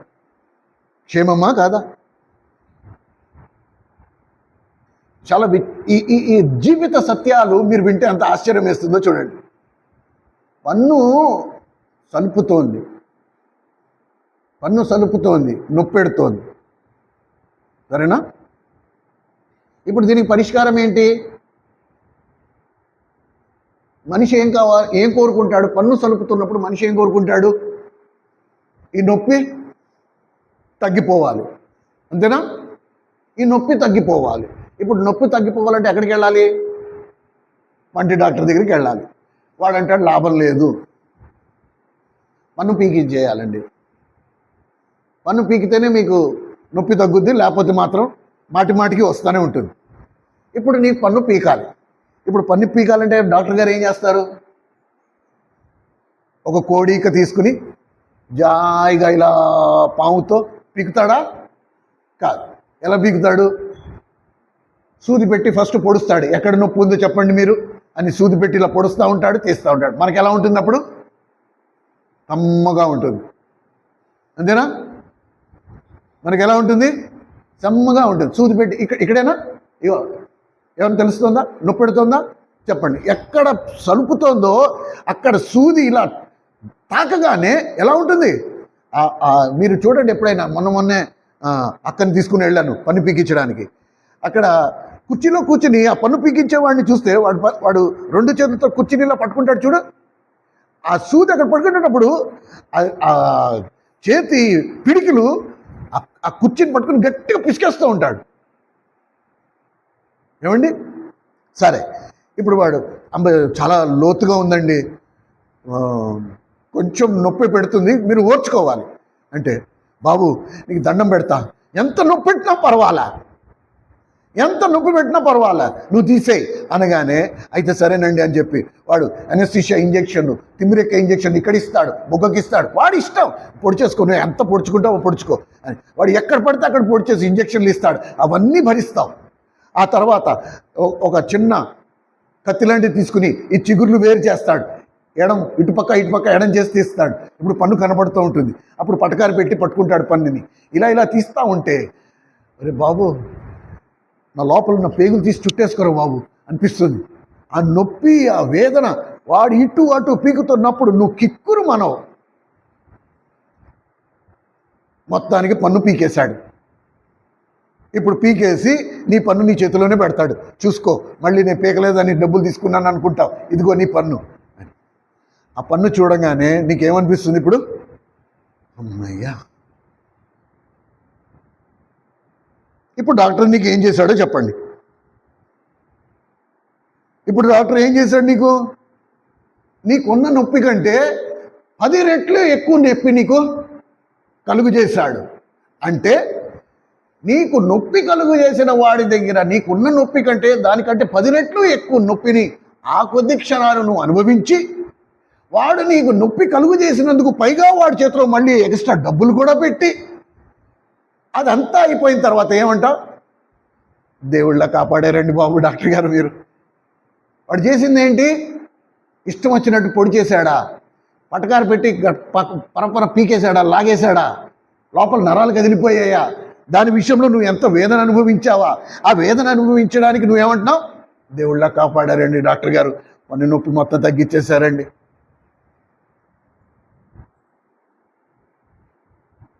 క్షేమమా కాదా? చాలా ఈ జీవిత సత్యాలు మీరు వింటే అంత ఆశ్చర్యం వేస్తుందో చూడండి. పన్ను సలుపుతోంది, నొప్పెడుతోంది. సరేనా? ఇప్పుడు దీనికి పరిష్కారం ఏంటి? మనిషి ఏం కోరుకుంటాడు? పన్ను సలుపుతున్నప్పుడు మనిషి ఏం కోరుకుంటాడు? ఈ నొప్పి తగ్గిపోవాలి, అంతేనా? ఈ నొప్పి తగ్గిపోవాలి. ఇప్పుడు నొప్పి తగ్గిపోవాలంటే ఎక్కడికి వెళ్ళాలి? పంటి డాక్టర్ దగ్గరికి వెళ్ళాలి. వాడు అంటాడు లాభం లేదు, పన్ను పీకించేయాలండి. పన్ను పీకితేనే మీకు నొప్పి తగ్గుద్ది, లేకపోతే మాత్రం మాటి మాటికి వస్తూనే ఉంటుంది. ఇప్పుడు నీ పన్ను పీకాలి. ఇప్పుడు పన్ను పీకాలంటే డాక్టర్ గారు ఏం చేస్తారు? ఒక కోడిక తీసుకుని జాయిగా ఇలా పాముతో పీకుతాడా? కాదు. ఎలా పీకుతాడు? సూది పెట్టి ఫస్ట్ పొడుస్తాడు. ఎక్కడ నొప్పి ఉందో చెప్పండి మీరు అని సూది పెట్టి ఇలా పొడుస్తూ ఉంటాడు, తీస్తూ ఉంటాడు. మనకి ఎలా ఉంటుంది అప్పుడు? కమ్మగా ఉంటుంది. అంతేనా? మనకి ఎలా ఉంటుంది? సమ్మగా ఉంటుంది. సూది పెట్టి ఇక్కడేనా? ఇగో ఏమైనా తెలుస్తుందా? నొప్పి పెడుతుందా? చెప్పండి. ఎక్కడ సలుపుతోందో అక్కడ సూది ఇలా తాకగానే ఎలా ఉంటుంది? మీరు చూడండి, ఎప్పుడైనా మొన్నే అక్కని తీసుకుని వెళ్ళాను పన్ను పీకించడానికి. అక్కడ కుర్చీలో కూర్చుని ఆ పన్ను పీకించేవాడిని చూస్తే వాడు 2 చేతులతో కుర్చీనిలా పట్టుకుంటాడు చూడు. ఆ సూది అక్కడ పట్టుకునేటప్పుడు ఆ చేతి పిడికిలు ఆ కుర్చీని పట్టుకుని గట్టిగా పిసికేస్తూ ఉంటాడు. ఏమండి? సరే, ఇప్పుడు వాడు చాలా లోతుగా ఉందండి, కొంచెం నొప్పి పెడుతుంది, మీరు ఓర్చుకోవాలి అంటే, బాబు నీకు దండం పెడతా, ఎంత నొప్పి పెట్టినా పర్వాలా, ఎంత నొప్పి పెట్టినా పర్వాలా, నువ్వు తీసేయి అనగానే అయితే సరేనండి అని చెప్పి వాడు అనెస్థీషియా ఇంజెక్షన్, తిమ్మిరెక్క ఇంజెక్షన్ ఇక్కడ ఇస్తాడు, బొగ్గకి ఇస్తాడు. వాడు ఇష్టం, పొడి చేసుకో, నువ్వు ఎంత పొడుచుకుంటావో పొడుచుకో అని. వాడు ఎక్కడ పడితే అక్కడ పొడి చేసి ఇంజెక్షన్లు ఇస్తాడు, అవన్నీ భరిస్తావు. ఆ తర్వాత ఒక చిన్న కత్తి లాంటివి తీసుకుని ఈ చిగుర్లు వేరు చేస్తాడు, ఎడం ఇటుపక్క ఎడం చేసి తీస్తాడు. ఇప్పుడు పన్ను కనబడుతూ ఉంటుంది, అప్పుడు పటకారు పెట్టి పట్టుకుంటాడు పన్నుని. ఇలా తీస్తూ ఉంటే, అరే బాబు నా లోపల ఉన్న పేగులు తీసి చుట్టేసుకోరు బాబు అనిపిస్తుంది. ఆ నొప్పి, ఆ వేదన, వాడు ఇటు అటు పీకుతున్నప్పుడు నువ్వు కిక్కురు మనవు. మొత్తానికి పన్ను పీకేశాడు. ఇప్పుడు పీకేసి నీ పన్ను నీ చేతిలోనే పెడతాడు, చూసుకో, మళ్ళీ నేను పీకలేదని డబ్బులు తీసుకున్నాను అనుకుంటావు, ఇదిగో నీ పన్ను. ఆ పన్ను చూడగానే నీకేమనిపిస్తుంది? ఇప్పుడు అమ్మయ్యా. ఇప్పుడు డాక్టర్ నీకు ఏం చేశాడో చెప్పండి. ఇప్పుడు డాక్టర్ ఏం చేశాడు? నీకున్న నొప్పి కంటే 10 రెట్లు ఎక్కువ నొప్పి నీకు కలుగు చేశాడు. అంటే నీకు నొప్పి కలుగు చేసిన వాడి దగ్గర నీకున్న నొప్పి కంటే దానికంటే 10 రెట్లు ఎక్కువ నొప్పిని ఆ కొద్ది క్షణాలు నువ్వు అనుభవించి, వాడు నీకు నొప్పి కలుగు చేసినందుకు పైగా వాడి చేతిలో మళ్ళీ ఎక్స్ట్రా డబ్బులు కూడా పెట్టి, అదంతా అయిపోయిన తర్వాత ఏమంటావు? దేవుళ్ళ కాపాడారండి బాబు డాక్టర్ గారు మీరు. వాడు చేసింది ఏంటి? ఇష్టం వచ్చినట్టు పొడి చేశాడా? పటకారు పెట్టి పరపర పీకేశాడా? లాగేశాడా? లోపల నరాలు కదిలిపోయాయా? దాని విషయంలో నువ్వు ఎంత వేదన అనుభవించావా? ఆ వేదన అనుభవించడానికి నువ్వేమంటున్నావు? దేవుళ్ళ కాపాడారండి డాక్టర్ గారు, పన్ను నొప్పి మొత్తం తగ్గించేశారండి.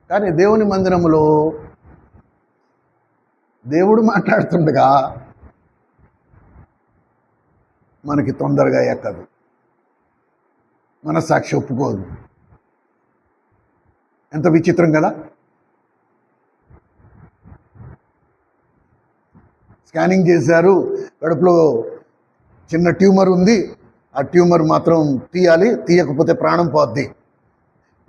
కానీ దేవుని మందిరంలో దేవుడు మాట్లాడుతుండగా మనకి తొందరగా ఎక్కదు, మనస్సాక్షి ఒప్పుకోదు. ఎంత విచిత్రం కదా. స్కానింగ్ చేశారు, కడుపులో చిన్న ట్యూమర్ ఉంది, ఆ ట్యూమర్ మాత్రం తీయాలి, తీయకపోతే ప్రాణం పోద్ది.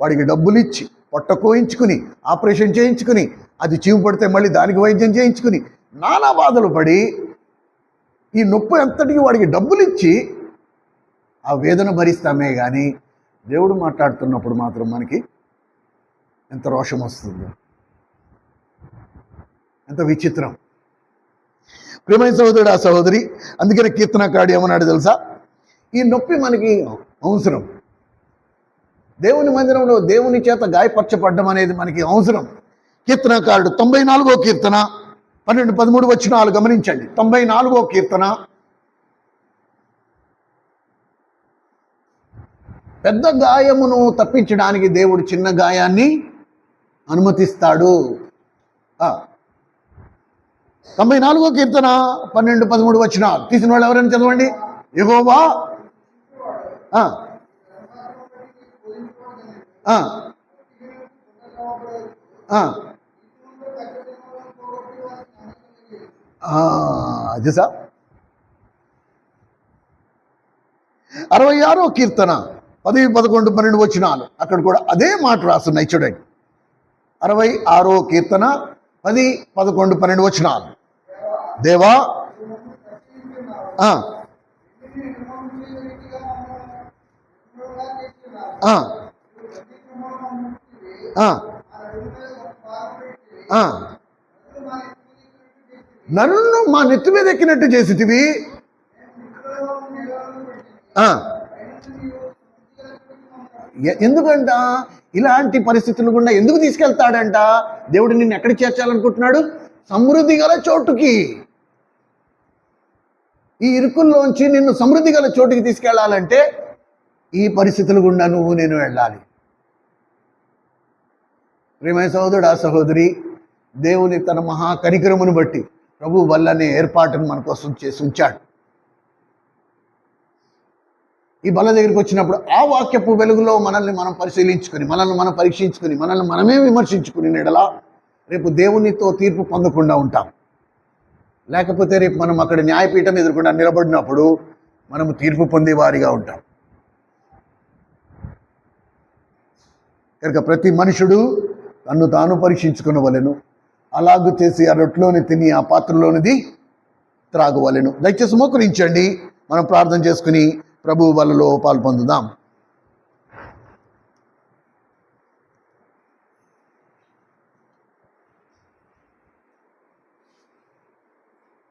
వాడికి డబ్బులు ఇచ్చి పొట్ట కోయించుకుని ఆపరేషన్ చేయించుకుని, అది చీము పడితే మళ్ళీ దానికి వైద్యం చేయించుకుని నానా బాధలు పడి ఈ నొప్పి అంతటికి వాడికి డబ్బులు ఇచ్చి ఆ వేదన భరిస్తామే కానీ దేవుడు మాట్లాడుతున్నప్పుడు మాత్రం మనకి ఎంత రోషం వస్తుందో, ఎంత విచిత్రం. ప్రియమైన సహోదరుడు, ఆ సహోదరి, అందుకనే కీర్తనకారుడు ఏమన్నాడు తెలుసా? ఈ నొప్పి మనకి అవసరం. దేవుని మందిరంలో దేవుని చేత గాయపరచబడ్డం అనేది మనకి అవసరం. కీర్తనకారుడు 94వ కీర్తన 12-13 వచనాలు గమనించండి. 94వ కీర్తన. పెద్ద గాయమును తప్పించడానికి దేవుడు చిన్న గాయాన్ని అనుమతిస్తాడు. 94వ కీర్తన 12-13 వచనాలు తీసిన వాళ్ళు ఎవరైనా చదవండి. యెహోవా అది సార్ 66వ కీర్తన 10, 11, 12 వచనాలు అక్కడ కూడా అదే మాట రాస్తున్నాయి చూడండి. 66వ కీర్తన 10, 11, 12 వచనాలు. దేవా ఆ, ఆ, ఆ, ఆ. నన్ను మా నెత్తి మీద ఎక్కినట్టు చేసితివి. ఎందుకంట ఇలాంటి పరిస్థితులు గుండా ఎందుకు తీసుకెళ్తాడంట? దేవుడు నిన్ను ఎక్కడికి చేర్చాలనుకుంటున్నాడు? సమృద్ధి గల చోటుకి. ఈ ఇరుకుల్లోంచి నిన్ను సమృద్ధి గల చోటుకి తీసుకెళ్లాలంటే ఈ పరిస్థితులు గుండా నువ్వు నేను వెళ్ళాలి. ప్రియమైన సహోదరుడు, ఆ సహోదరి, దేవుని తన మహా కనికరమును బట్టి ప్రభు బల్లనే ఏర్పాటును మన కోసం చేసి ఉంచాడు. ఈ బల్ల దగ్గరికి వచ్చినప్పుడు ఆ వాక్యపు వెలుగులో మనల్ని మనం పరిశీలించుకుని, మనల్ని మనం పరీక్షించుకుని, మనల్ని మనమే విమర్శించుకుని నెడలా రేపు దేవునితో తీర్పు పొందకుండా ఉంటాం. లేకపోతే రేపు మనం అక్కడ న్యాయపీఠం ఎదుర్కొండా నిలబడినప్పుడు మనము తీర్పు పొందేవారిగా ఉంటాం. కనుక ప్రతి మనుషుడు తన్ను తాను పరీక్షించుకునవలెను, అలాగూ చేసి ఆ రొట్టెలోని తిని ఆ పాత్రలోనిది త్రాగవలెను. దయచేసి మోకరించండి, మనం ప్రార్థన చేసుకుని ప్రభువు బలలో పాల్పొందుదాం.